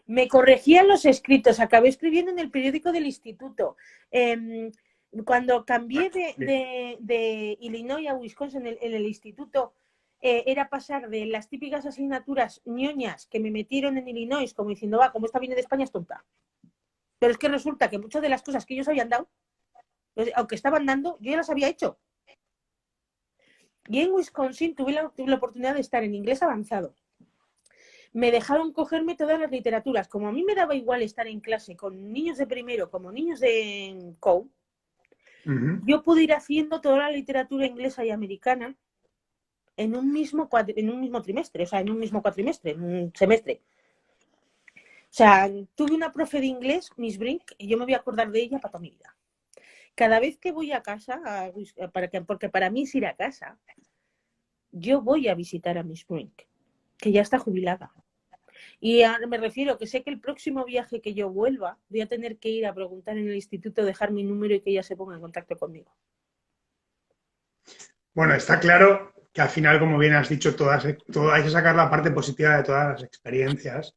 Me corregían los escritos, acabé escribiendo en el periódico del instituto. Cuando cambié de Illinois a Wisconsin en el instituto, era pasar de las típicas asignaturas ñoñas que me metieron en Illinois, como diciendo, va, como esta viene de España es tonta. Pero es que resulta que muchas de las cosas que ellos habían dado, aunque estaban dando, yo ya las había hecho. Y en Wisconsin tuve la oportunidad de estar en inglés avanzado. Me dejaron cogerme todas las literaturas. Como a mí me daba igual estar en clase con niños de primero como niños de COU, yo pude ir haciendo toda la literatura inglesa y americana en un mismo trimestre, o sea, en un mismo cuatrimestre, en un semestre. O sea, tuve una profe de inglés, Miss Brink, y yo me voy a acordar de ella para toda mi vida. Cada vez que voy a casa, porque para mí es ir a casa, yo voy a visitar a Miss Brink, que ya está jubilada. Y me refiero que sé que el próximo viaje que yo vuelva, voy a tener que ir a preguntar en el instituto, dejar mi número y que ella se ponga en contacto conmigo. Bueno, está claro que al final, como bien has dicho, hay que sacar la parte positiva de todas las experiencias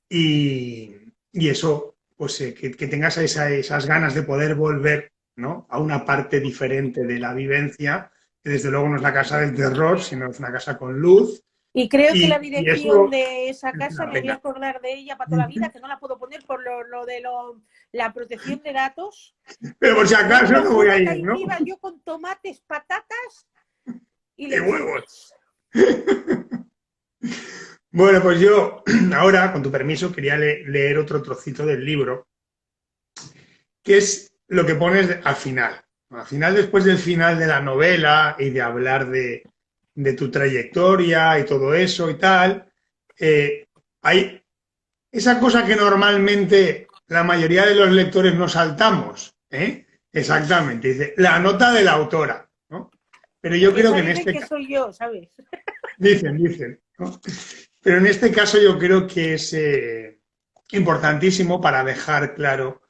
y eso, pues que tengas esas ganas de poder volver, ¿no?, a una parte diferente de la vivencia, que desde luego no es la casa del terror, sino es una casa con luz. Y creo que la dirección de esa casa me voy a pena. acordar de ella para toda la vida, que no la puedo poner por lo de la protección de datos. Pero por si acaso no voy a ir, ¿no? Iba yo con tomates, patatas y huevos. Bueno, pues yo ahora, con tu permiso, quería leer otro trocito del libro, que es lo que pones al final. Al final, después del final de la novela y de hablar de tu trayectoria y todo eso y tal, hay esa cosa que normalmente la mayoría de los lectores nos saltamos, ¿eh? Exactamente, dice, la nota de la autora, ¿no? Pero yo creo que en este caso... soy yo, ¿sabes? Dicen, ¿no? Pero en este caso yo creo que es importantísimo para dejar claro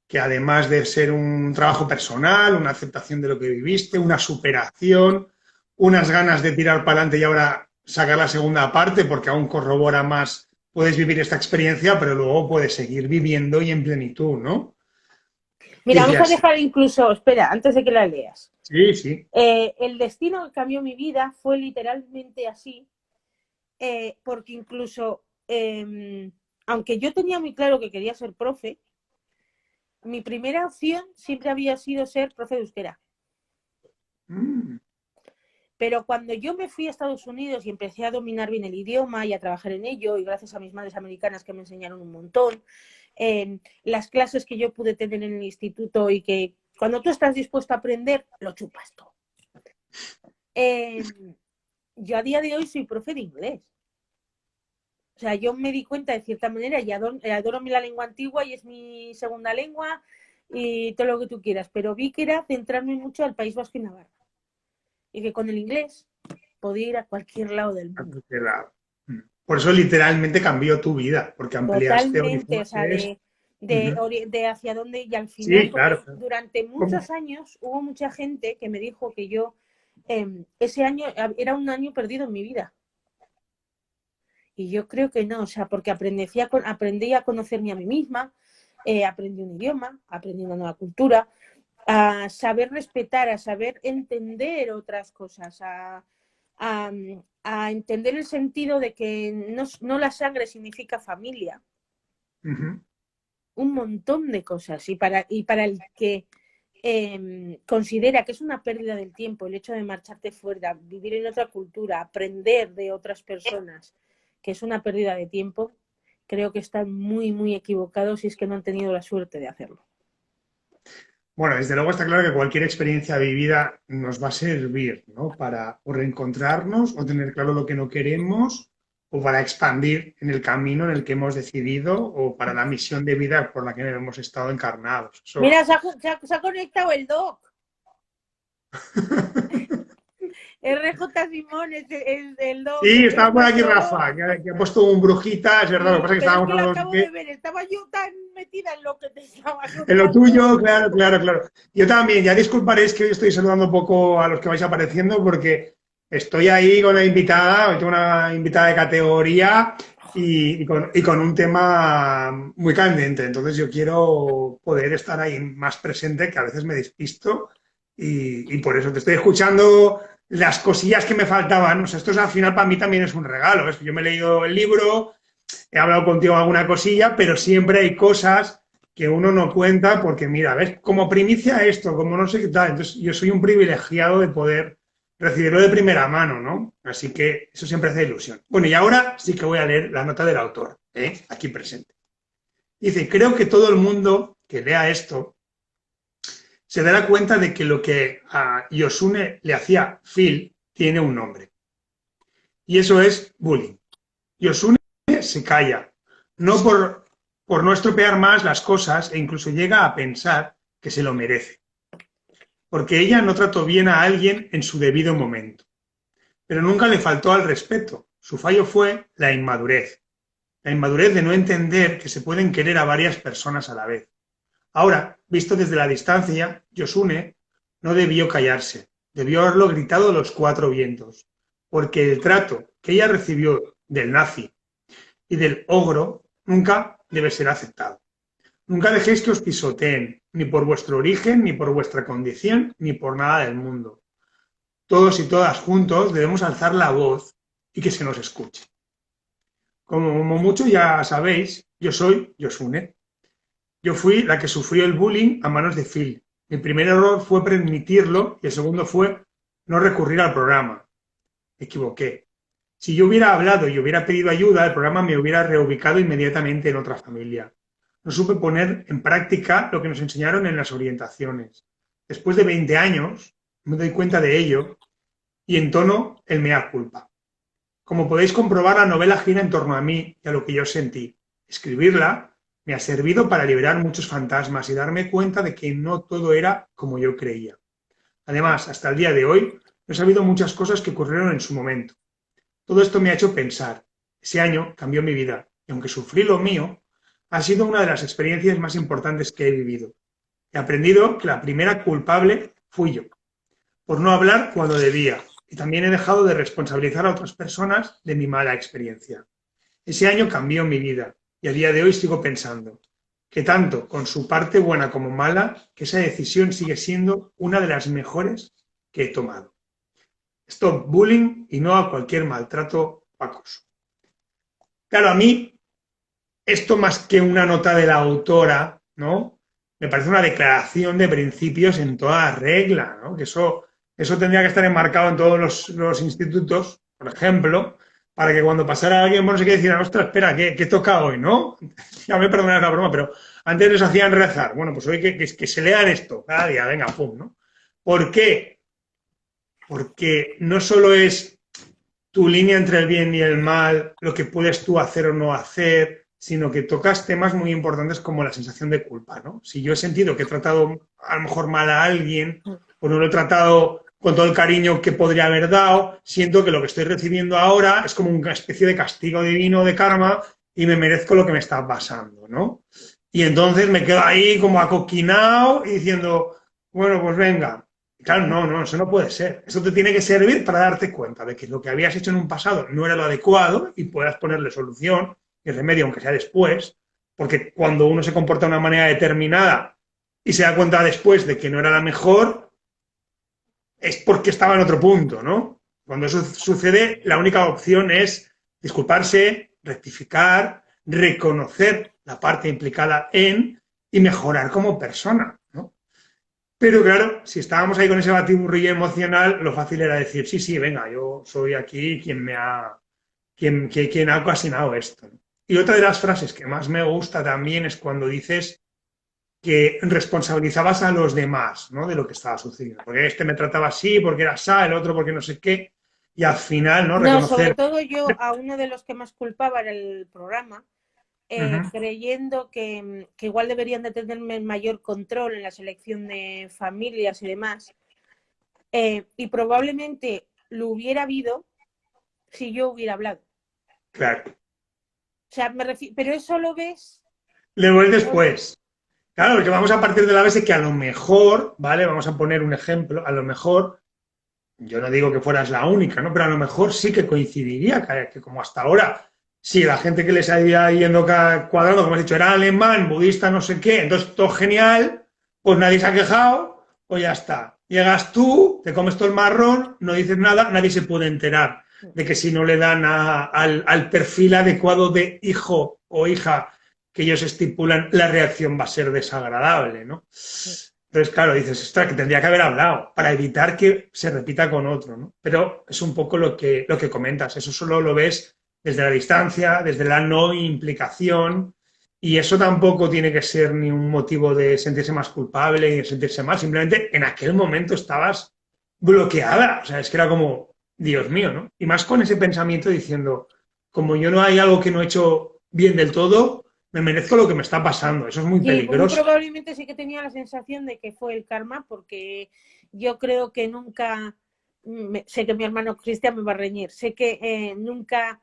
que además de ser un trabajo personal, una aceptación de lo que viviste, una superación, unas ganas de tirar para adelante y ahora sacar la segunda parte, porque aún corrobora más, puedes vivir esta experiencia, pero luego puedes seguir viviendo y en plenitud, ¿no? Mira, vamos a dejar incluso, espera, antes de que la leas. Sí, sí. El destino que cambió mi vida fue literalmente así, porque incluso, aunque yo tenía muy claro que quería ser profe, mi primera opción siempre había sido ser profe de euskera. Pero cuando yo me fui a Estados Unidos y empecé a dominar bien el idioma y a trabajar en ello, y gracias a mis madres americanas que me enseñaron un montón, las clases que yo pude tener en el instituto y que cuando tú estás dispuesto a aprender, lo chupas todo. Yo a día de hoy soy profe de inglés. O sea, yo me di cuenta de cierta manera y adoro la lengua antigua y es mi segunda lengua y todo lo que tú quieras, pero vi que era centrarme mucho al País Vasco y Navarra. Y que con el inglés podía ir a cualquier lado del mundo. A cualquier lado. Por eso literalmente cambió tu vida, porque ampliaste totalmente, o sea, de hacia dónde, y al final, sí, claro. Durante muchos años hubo mucha gente que me dijo que yo, ese año era un año perdido en mi vida. Y yo creo que no, o sea, porque aprendí a conocerme a mí misma, aprendí un idioma, aprendí una nueva cultura, a saber respetar, a saber entender otras cosas, a entender el sentido de que no la sangre significa familia. Un montón de cosas. Y para el que considera que es una pérdida del tiempo el hecho de marcharte fuera, vivir en otra cultura, aprender de otras personas, que es una pérdida de tiempo, creo que están muy, muy equivocados si es que no han tenido la suerte de hacerlo. Bueno, desde luego está claro que cualquier experiencia vivida nos va a servir, ¿no? Para o reencontrarnos o tener claro lo que no queremos o para expandir en el camino en el que hemos decidido o para la misión de vida por la que hemos estado encarnados. Mira, se ha conectado el doc. RJ Simón es el doc. Sí, estaba por aquí Rafa, que ha puesto un brujita, es verdad, lo que pasa es que estábamos hablando. Lo acabo de ver, estaba yo tan metida en lo que te estaba En lo contando. tuyo, claro, claro, claro. Yo también, ya disculparéis que hoy estoy saludando un poco a los que vais apareciendo porque estoy ahí con la invitada, tengo una invitada de categoría y con un tema muy candente. Entonces yo quiero poder estar ahí más presente, que a veces me despisto y por eso te estoy escuchando las cosillas que me faltaban. O sea, esto al final para mí también es un regalo. ¿Ves? Yo me he leído el libro, he hablado contigo alguna cosilla, pero siempre hay cosas que uno no cuenta porque, mira, ves, como primicia esto, como no sé qué tal. Entonces, yo soy un privilegiado de poder recibirlo de primera mano, ¿no? Así que eso siempre hace ilusión. Bueno, y ahora sí que voy a leer la nota del autor, aquí presente. Dice, creo que todo el mundo que lea esto se dará cuenta de que lo que a Yosune le hacía Phil tiene un nombre. Y eso es bullying. Yosune se calla, no por no estropear más las cosas e incluso llega a pensar que se lo merece, porque ella no trató bien a alguien en su debido momento, pero nunca le faltó al respeto. Su fallo fue la inmadurez de no entender que se pueden querer a varias personas a la vez. Ahora, visto desde la distancia, Yosune no debió callarse, debió haberlo gritado a los cuatro vientos, porque el trato que ella recibió del nazi y del ogro nunca debe ser aceptado. Nunca dejéis que os pisoteen, ni por vuestro origen, ni por vuestra condición, ni por nada del mundo. Todos y todas juntos debemos alzar la voz y que se nos escuche. Como mucho ya sabéis, yo soy Yosune. Yo fui la que sufrió el bullying a manos de Phil. Mi primer error fue permitirlo y el segundo fue no recurrir al programa. Me equivoqué. Si yo hubiera hablado y hubiera pedido ayuda, el programa me hubiera reubicado inmediatamente en otra familia. No supe poner en práctica lo que nos enseñaron en las orientaciones. Después de 20 años, me doy cuenta de ello y entono el mea culpa. Como podéis comprobar, la novela gira en torno a mí y a lo que yo sentí. Escribirla me ha servido para liberar muchos fantasmas y darme cuenta de que no todo era como yo creía. Además, hasta el día de hoy, no he sabido muchas cosas que ocurrieron en su momento. Todo esto me ha hecho pensar. Ese año cambió mi vida y aunque sufrí lo mío, ha sido una de las experiencias más importantes que he vivido. He aprendido que la primera culpable fui yo, por no hablar cuando debía, y también he dejado de responsabilizar a otras personas de mi mala experiencia. Ese año cambió mi vida y a día de hoy sigo pensando que tanto con su parte buena como mala, que esa decisión sigue siendo una de las mejores que he tomado. Stop bullying y no a cualquier maltrato o acoso. Claro, a mí, esto más que una nota de la autora, ¿no? Me parece una declaración de principios en toda regla, ¿no? Que eso tendría que estar enmarcado en todos los institutos, por ejemplo, para que cuando pasara alguien, bueno, se quede decir, ostras, espera, ¿qué toca hoy, no? Ya me perdonarás la broma, pero antes les hacían rezar. Bueno, pues hoy que se lean esto cada día, venga, pum, ¿no? ¿Por qué? Porque no solo es tu línea entre el bien y el mal, lo que puedes tú hacer o no hacer, sino que tocas temas muy importantes como la sensación de culpa, ¿no? Si yo he sentido que he tratado a lo mejor mal a alguien o no lo he tratado con todo el cariño que podría haber dado, siento que lo que estoy recibiendo ahora es como una especie de castigo divino de karma y me merezco lo que me está pasando, ¿no? Y entonces me quedo ahí como acoquinado y diciendo, bueno, pues venga, claro, no, eso no puede ser. Eso te tiene que servir para darte cuenta de que lo que habías hecho en un pasado no era lo adecuado y puedas ponerle solución y remedio, aunque sea después, porque cuando uno se comporta de una manera determinada y se da cuenta después de que no era la mejor, es porque estaba en otro punto, ¿no? Cuando eso sucede, la única opción es disculparse, rectificar, reconocer la parte implicada en y mejorar como persona, ¿no? Pero claro, si estábamos ahí con ese batiburrillo emocional, lo fácil era decir, sí, sí, venga, yo soy aquí quien ha ocasionado esto. Y otra de las frases que más me gusta también es cuando dices que responsabilizabas a los demás, ¿no? De lo que estaba sucediendo. Porque este me trataba así, porque era así, el otro porque no sé qué. Y al final, ¿no? No, sobre Reconocer. todo yo a uno de los que más culpaba era el programa, Ujú. creyendo que igual deberían de tenerme mayor control en la selección de familias y demás. Y probablemente lo hubiera habido si yo hubiera hablado. Claro. O sea, pero eso lo ves Le voy después. Claro, porque vamos a partir de la base que a lo mejor, ¿vale? Vamos a poner un ejemplo, a lo mejor, yo no digo que fueras la única, ¿no? Pero a lo mejor sí que coincidiría, que como hasta ahora, si la gente que les había yendo cuadrando, como has dicho, era alemán, budista, no sé qué, entonces todo genial, pues nadie se ha quejado, pues ya está. Llegas tú, te comes todo el marrón, no dices nada, nadie se puede enterar de que si no le dan al perfil adecuado de hijo o hija que ellos estipulan, la reacción va a ser desagradable, ¿no? Entonces, claro, dices, ostras, que tendría que haber hablado para evitar que se repita con otro, ¿no? Pero es un poco lo que comentas, eso solo lo ves desde la distancia, desde la no implicación, y eso tampoco tiene que ser ni un motivo de sentirse más culpable ni de sentirse mal, simplemente en aquel momento estabas bloqueada, o sea, es que era como, Dios mío, ¿no? Y más con ese pensamiento diciendo, como yo no hay algo que no he hecho bien del todo, me merezco lo que me está pasando, eso es muy Sí, pues muy peligroso. probablemente sí que tenía la sensación de que fue el karma, porque yo creo que nunca, sé que mi hermano Cristian me va a reñir, sé que nunca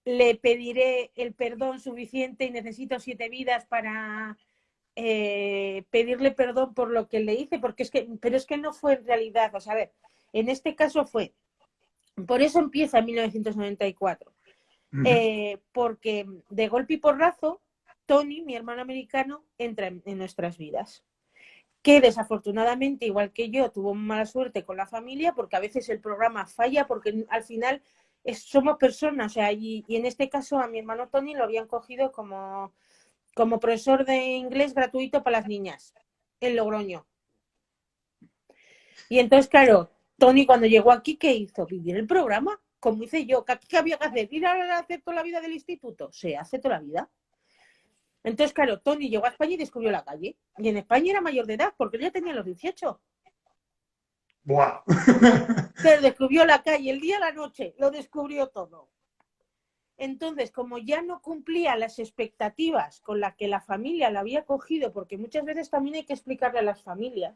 le pediré el perdón suficiente y necesito 7 vidas para pedirle perdón por lo que le hice, porque pero es que no fue en realidad, o sea, a ver, en este caso fue, por eso empieza en 1994, porque de golpe y porrazo, Tony, mi hermano americano, entra en nuestras vidas. Que desafortunadamente, igual que yo, tuvo mala suerte con la familia, porque a veces el programa falla, porque al final somos personas, o sea, y en este caso a mi hermano Tony lo habían cogido como profesor de inglés gratuito para las niñas, en Logroño. Y entonces, claro, Tony cuando llegó aquí, ¿qué hizo? Vivir el programa, como hice yo. ¿Qué había que hacer? ¿Ir a hacer toda la vida del instituto? Se hace toda la vida. Entonces, claro, Tony llegó a España y descubrió la calle. Y en España era mayor de edad, porque él ya tenía los 18. Buah. Pero descubrió la calle, el día a la noche, lo descubrió todo. Entonces, como ya no cumplía las expectativas con las que la familia la había cogido, porque muchas veces también hay que explicarle a las familias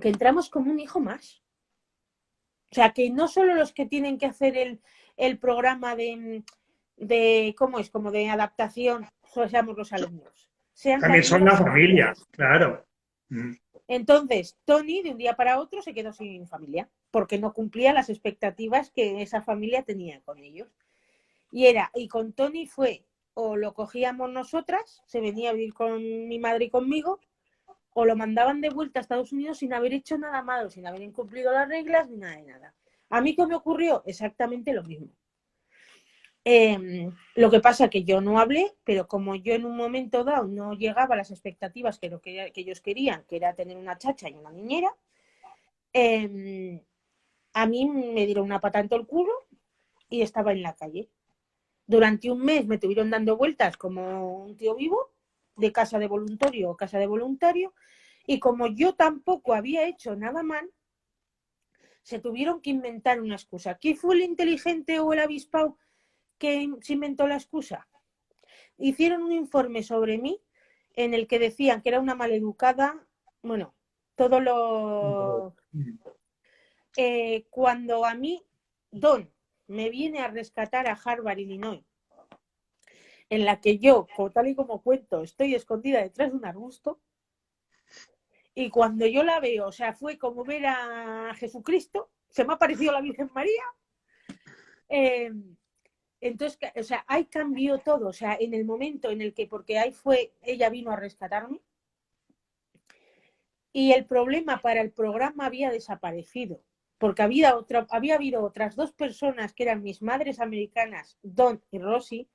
que entramos como un hijo más. O sea, que no solo los que tienen que hacer el programa ¿cómo es? Como de adaptación, seamos los alumnos. Sean También también son las la familia, familias. claro. Entonces, Tony, de un día para otro, se quedó sin familia, porque no cumplía las expectativas que esa familia tenía con ellos. Y con Tony fue, o lo cogíamos nosotras, se venía a vivir con mi madre y conmigo, o lo mandaban de vuelta a Estados Unidos sin haber hecho nada malo, sin haber incumplido las reglas ni nada de nada. ¿A mí qué me ocurrió? Exactamente lo mismo. Lo que pasa que yo no hablé, pero como yo en un momento dado no llegaba a las expectativas que ellos querían, que era tener una chacha y una niñera, a mí me dieron una pata en todo el culo y estaba en la calle. Durante un mes me tuvieron dando vueltas como un tío vivo, de casa de voluntario o casa de voluntario, y como yo tampoco había hecho nada mal, se tuvieron que inventar una excusa. ¿Quién fue el inteligente o el avispado que se inventó la excusa? Hicieron un informe sobre mí en el que decían que era una maleducada, bueno, todo lo... cuando a mí, Don, me viene a rescatar a Harvard, Illinois, en la que yo, tal y como cuento, estoy escondida detrás de un arbusto, y cuando yo la veo, o sea, fue como ver a Jesucristo, se me ha parecido la Virgen María, entonces, o sea, ahí cambió todo, o sea, en el momento en el que, porque ahí fue, ella vino a rescatarme, y el problema para el programa había desaparecido, porque había habido otras dos personas que eran mis madres americanas, Don y Rosy,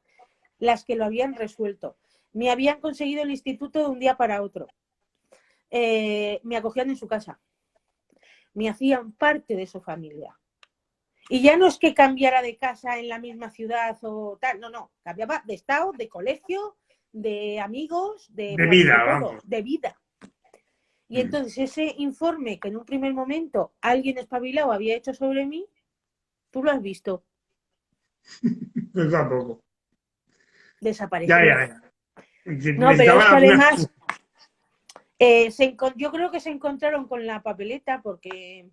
las que lo habían resuelto. Me habían conseguido el instituto de un día para otro. Me acogían en su casa. Me hacían parte de su familia. Y ya no es que cambiara de casa en la misma ciudad o tal, no, cambiaba de estado, de colegio, de amigos, De vida, de todo, vamos. de vida. Y entonces ese informe que en un primer momento alguien espabilado había hecho sobre mí, tú lo has visto. Pues tampoco. Ya, Desapareció. ya, ya. No, pero es Necesitaban que alguna además, excusa. yo creo que se encontraron con la papeleta porque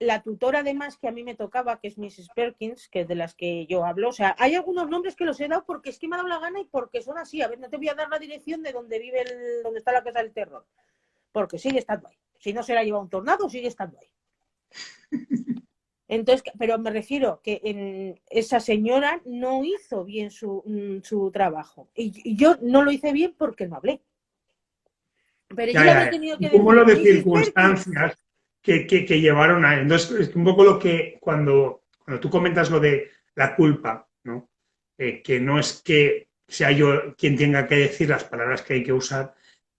la tutora además que a mí me tocaba, que es Mrs. Perkins, que es de las que yo hablo, o sea, hay algunos nombres que los he dado porque es que me ha dado la gana y porque son así. A ver, no te voy a dar la dirección de donde vive donde está la casa del terror, porque sigue estando ahí. Si no se la lleva un tornado, sigue estando ahí. Entonces, pero me refiero que esa señora no hizo bien su trabajo. Y yo no lo hice bien porque no hablé. Pero yo le habré tenido que un cúmulo decir, de Mrs. Perkins. circunstancias que llevaron a... Entonces, es un poco lo que cuando tú comentas lo de la culpa, ¿no? Que no es que sea yo quien tenga que decir las palabras que hay que usar,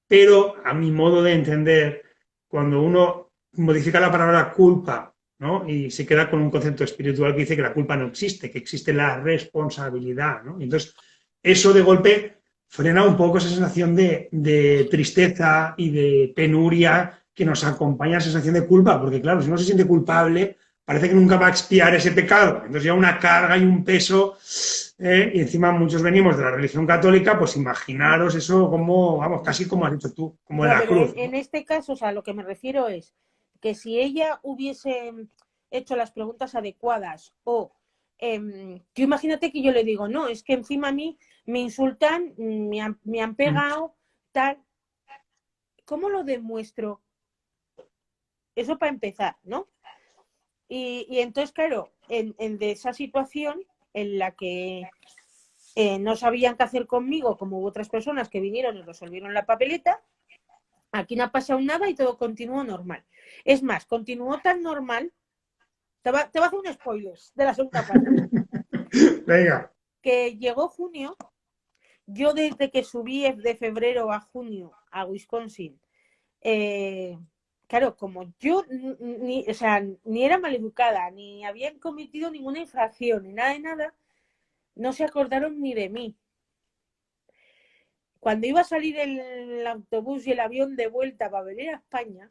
pero a mi modo de entender, cuando uno modifica la palabra culpa, ¿no? Y se queda con un concepto espiritual que dice que la culpa no existe, que existe la responsabilidad, ¿no? Y entonces, eso de golpe frena un poco esa sensación de tristeza y de penuria que nos acompaña, esa sensación de culpa, porque claro, si uno se siente culpable, parece que nunca va a expiar ese pecado. Entonces ya una carga y un peso, y encima muchos venimos de la religión católica, pues imaginaros eso como, vamos, casi como has dicho tú, como en No, la pero cruz, en ¿no? este caso, o sea, lo que me refiero es que si ella hubiese hecho las preguntas adecuadas o tú imagínate que yo le digo, no, es que encima a mí me insultan, me han pegado, tal. ¿Cómo lo demuestro? Eso para empezar, ¿no? Y entonces, claro, de esa situación en la que no sabían qué hacer conmigo, como hubo otras personas que vinieron y resolvieron la papeleta, aquí no ha pasado nada y todo continuó normal. Es más, continuó tan normal, te va a hacer un spoiler de la segunda parte, Venga. que llegó junio, yo desde que subí de febrero a junio a Wisconsin, claro, como yo o sea, ni era maleducada, ni habían cometido ninguna infracción, ni nada de nada, no se acordaron ni de mí. Cuando iba a salir el autobús y el avión de vuelta para venir a España,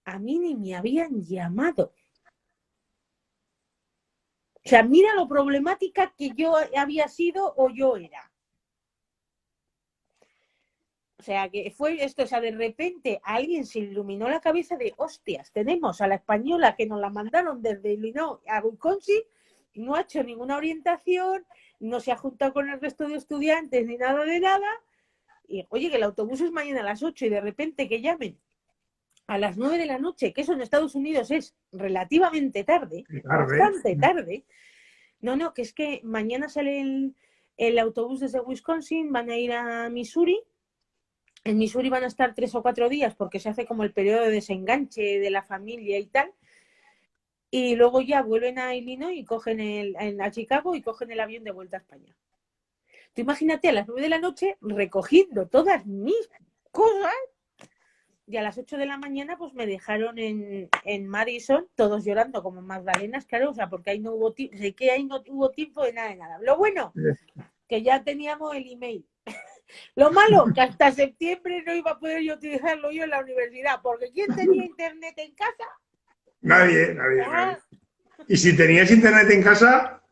a mí ni me habían llamado. O sea, mira lo problemática que yo había sido o yo era. O sea, que fue esto, o sea, de repente a alguien se iluminó la cabeza de, hostias, tenemos a la española que nos la mandaron desde Illinois a Wisconsin, no ha hecho ninguna orientación, no se ha juntado con el resto de estudiantes ni nada de nada, y oye, que el autobús es mañana a las 8 y de repente que llamen a las 9 de la noche, que eso en Estados Unidos es relativamente tarde, bastante tarde. No, que es que mañana sale el autobús desde Wisconsin, van a ir a Missouri. En Missouri van a estar 3 o 4 días porque se hace como el periodo de desenganche de la familia y tal. Y luego ya vuelven a Illinois y cogen a Chicago y cogen el avión de vuelta a España. Tú imagínate a las 9 de la noche recogiendo todas mis cosas y a las 8 de la mañana pues me dejaron en Madison, todos llorando como magdalenas, claro, o sea, porque ahí no hubo tiempo, sé que ahí no hubo tiempo de nada de nada. Lo bueno, que ya teníamos el email. Lo malo, que hasta septiembre no iba a poder yo utilizarlo yo en la universidad, porque ¿quién tenía internet en casa? Nadie. Y si tenías internet en casa,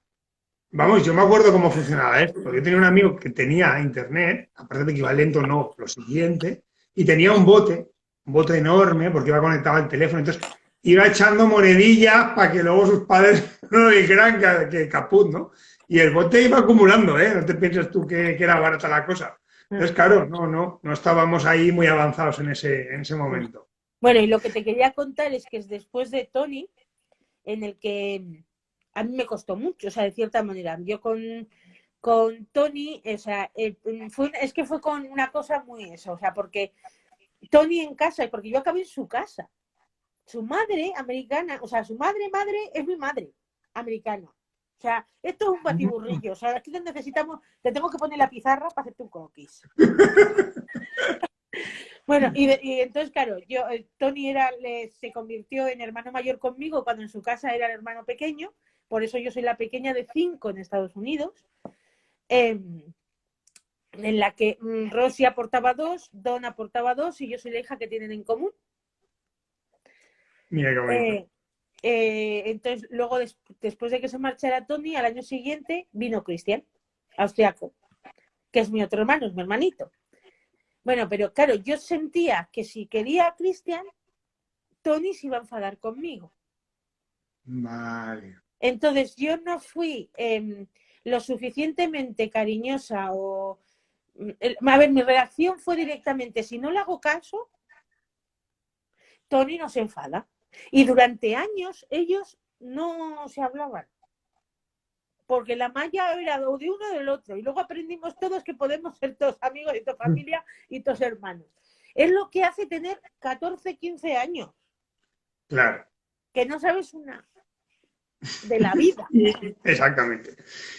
vamos, yo me acuerdo cómo funcionaba esto. Yo tenía un amigo que tenía internet, aparte de que iba lento, no, lo siguiente, y tenía un bote enorme, porque iba conectado al teléfono, entonces iba echando monedillas para que luego sus padres no le dijeran que caput, ¿no? Y el bote iba acumulando, ¿eh? No te pienses tú que era barata la cosa. Entonces, claro, no estábamos ahí muy avanzados en ese momento. Bueno, y lo que te quería contar es que es después de Tony, en el que a mí me costó mucho, o sea, de cierta manera. Yo con Tony, o sea, es que fue con una cosa muy eso, o sea, porque Tony en casa, porque yo acabé en su casa. Su madre americana, o sea, su madre es mi madre americana. O sea, esto es un batiburrillo. O sea, aquí necesitamos, te tengo que poner la pizarra para hacerte un croquis. Bueno, y entonces, claro, Tony se convirtió en hermano mayor conmigo cuando en su casa era el hermano pequeño. Por eso yo soy la pequeña de 5 en Estados Unidos. En la que Rosy aportaba 2, Don aportaba 2 y yo soy la hija que tienen en común. Mira qué bonito. Entonces, luego, después de que se marchara Tony, al año siguiente vino Cristian, austriaco, que es mi otro hermano, es mi hermanito. Bueno, pero claro, yo sentía que si quería a Cristian, Tony se iba a enfadar conmigo. Vale. Entonces yo no fui lo suficientemente cariñosa o... A ver, mi reacción fue directamente, si no le hago caso, Tony no se enfada. Y durante años ellos no se hablaban. Porque la malla era de uno o del otro. Y luego aprendimos todos que podemos ser todos amigos de tu familia y todos hermanos. Es lo que hace tener 14, 15 años. Claro. Que no sabes una de la vida. Exactamente.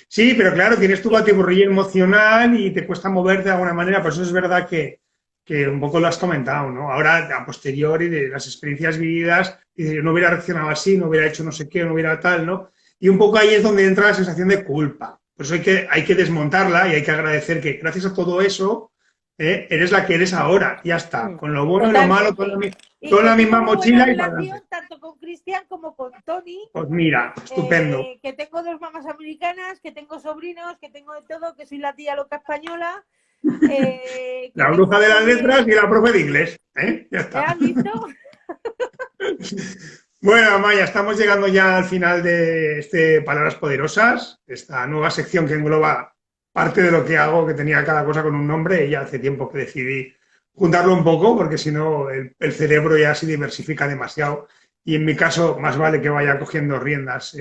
Sí, pero claro, tienes tu batiburrillo emocional y te cuesta moverte de alguna manera, por eso es verdad que un poco lo has comentado, ¿no? Ahora, a posteriori de las experiencias vividas, no hubiera reaccionado así, no hubiera hecho no sé qué, no hubiera tal, ¿no? Y un poco ahí es donde entra la sensación de culpa. Por eso hay que desmontarla y hay que agradecer que gracias a todo eso eres la que eres ahora. Ya está. Con lo bueno y lo malo, toda la misma mochila y para adelante. Tanto con Cristian como con Tony. Pues mira, estupendo. Que tengo 2 mamás americanas, que tengo sobrinos, que tengo de todo, que soy la tía loca española. La bruja de las letras y la profe de inglés. Ya está. ¿Has visto? Bueno, Amaya, estamos llegando ya al final de este Palabras Poderosas, esta nueva sección que engloba parte de lo que hago, que tenía cada cosa con un nombre, y ya hace tiempo que decidí juntarlo un poco, porque si no el cerebro ya se diversifica demasiado, y en mi caso más vale que vaya cogiendo riendas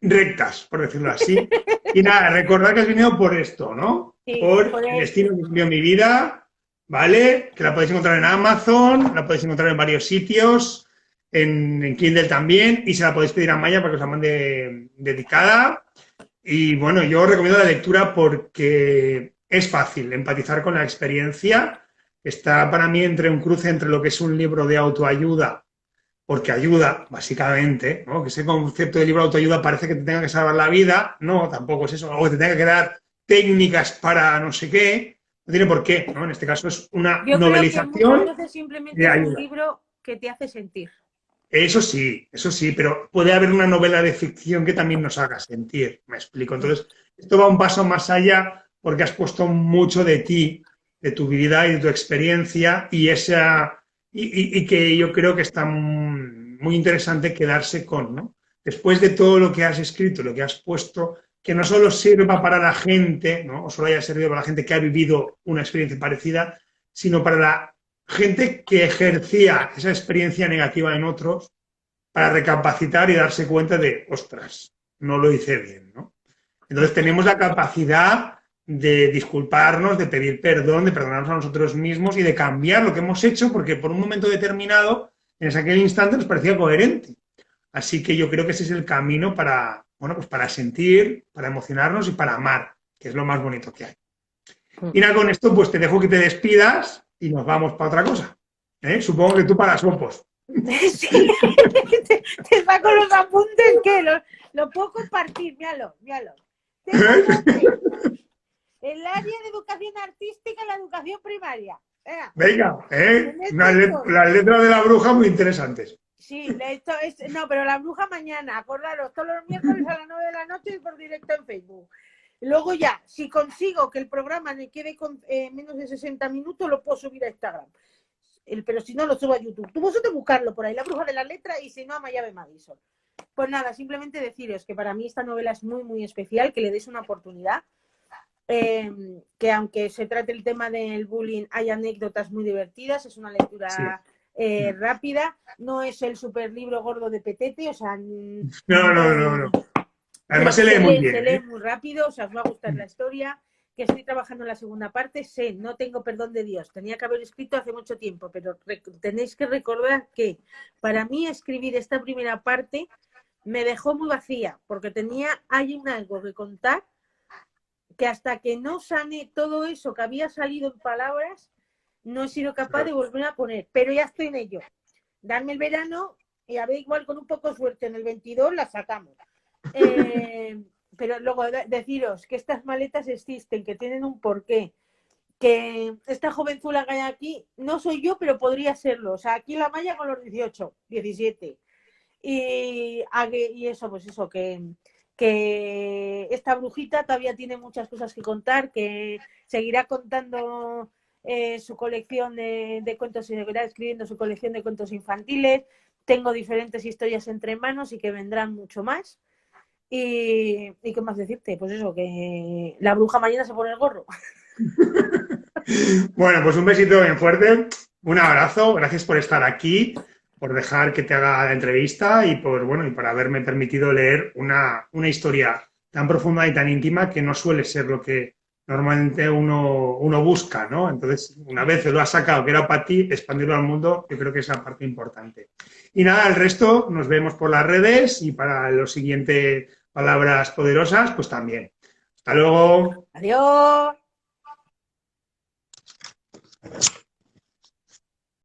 rectas, por decirlo así. Y nada, recordad que has venido por esto, ¿no? Sí, por el destino que cambió mi vida, ¿vale? Que la podéis encontrar en Amazon, la podéis encontrar en varios sitios, en Kindle también, y se la podéis pedir a Maya para que os la mande dedicada. Y bueno, yo os recomiendo la lectura porque es fácil empatizar con la experiencia. Está para mí entre un cruce entre lo que es un libro de autoayuda, porque ayuda, básicamente, ¿no? Que ese concepto de libro de autoayuda parece que te tenga que salvar la vida. No, tampoco es eso. O que te tenga que dar técnicas para no sé qué. No tiene por qué, ¿no? En este caso es una novelización. Yo creo que muchas veces simplemente es un libro que te hace sentir. Eso sí, pero puede haber una novela de ficción que también nos haga sentir, me explico. Entonces, esto va un paso más allá porque has puesto mucho de ti, de tu vida y de tu experiencia y que yo creo que está muy interesante quedarse con, ¿no? Después de todo lo que has escrito, lo que has puesto, que no solo sirva para la gente, ¿no? O solo haya servido para la gente que ha vivido una experiencia parecida, sino para la gente que ejercía esa experiencia negativa en otros para recapacitar y darse cuenta de, ostras, no lo hice bien, ¿no? Entonces tenemos la capacidad de disculparnos, de pedir perdón, de perdonarnos a nosotros mismos y de cambiar lo que hemos hecho porque por un momento determinado, en aquel instante nos parecía coherente. Así que yo creo que ese es el camino para, bueno, pues para sentir, para emocionarnos y para amar, que es lo más bonito que hay. Y nada, con esto pues te dejo que te despidas y nos vamos para otra cosa. Supongo que tú para sopos. Sí, te saco los apuntes que lo puedo compartir, míralo. El área de educación artística y la educación primaria. Venga, las letras de la bruja muy interesantes. Sí, no, pero la bruja mañana, acordaros, todos los miércoles a las 9 de la noche por directo en Facebook. Luego ya, si consigo que el programa me quede con menos de 60 minutos, lo puedo subir a Instagram. Pero si no, lo subo a YouTube. Tú vosotros buscarlo por ahí, La bruja de la letra, y si no, a Mayave Madison. Pues nada, simplemente deciros que para mí esta novela es muy, muy especial, que le deis una oportunidad, que aunque se trate el tema del bullying, hay anécdotas muy divertidas, es una lectura rápida, no es el super libro gordo de Petete, o sea... No. Además se lee muy bien. Se lee muy rápido, o sea, os va a gustar la historia, que estoy trabajando en la segunda parte, no tengo perdón de Dios, tenía que haber escrito hace mucho tiempo, pero tenéis que recordar que para mí escribir esta primera parte me dejó muy vacía, porque hay algo que contar, que hasta que no sane todo eso que había salido en palabras, no he sido capaz de volver a poner, pero ya estoy en ello. Darme el verano y a ver, igual con un poco de suerte en el 22 la sacamos. Pero luego deciros que estas maletas existen, que tienen un porqué, que esta jovenzuela que hay aquí no soy yo, pero podría serlo. O sea, aquí la Maya con los 18, 17. Y eso, pues eso, que esta brujita todavía tiene muchas cosas que contar, que seguirá contando su colección de cuentos, y seguirá escribiendo su colección de cuentos infantiles. Tengo diferentes historias entre manos y que vendrán mucho más. Y qué más decirte, pues eso, que la bruja mañana se pone el gorro. Bueno, pues un besito bien fuerte, un abrazo, gracias por estar aquí, por dejar que te haga la entrevista y por haberme permitido leer una historia tan profunda y tan íntima que no suele ser lo que normalmente uno busca, ¿no? Entonces, una vez lo has sacado, que era para ti, expandirlo al mundo, yo creo que es la parte importante. Y nada, el resto nos vemos por las redes y para los siguientes palabras poderosas, pues también. Hasta luego. Adiós.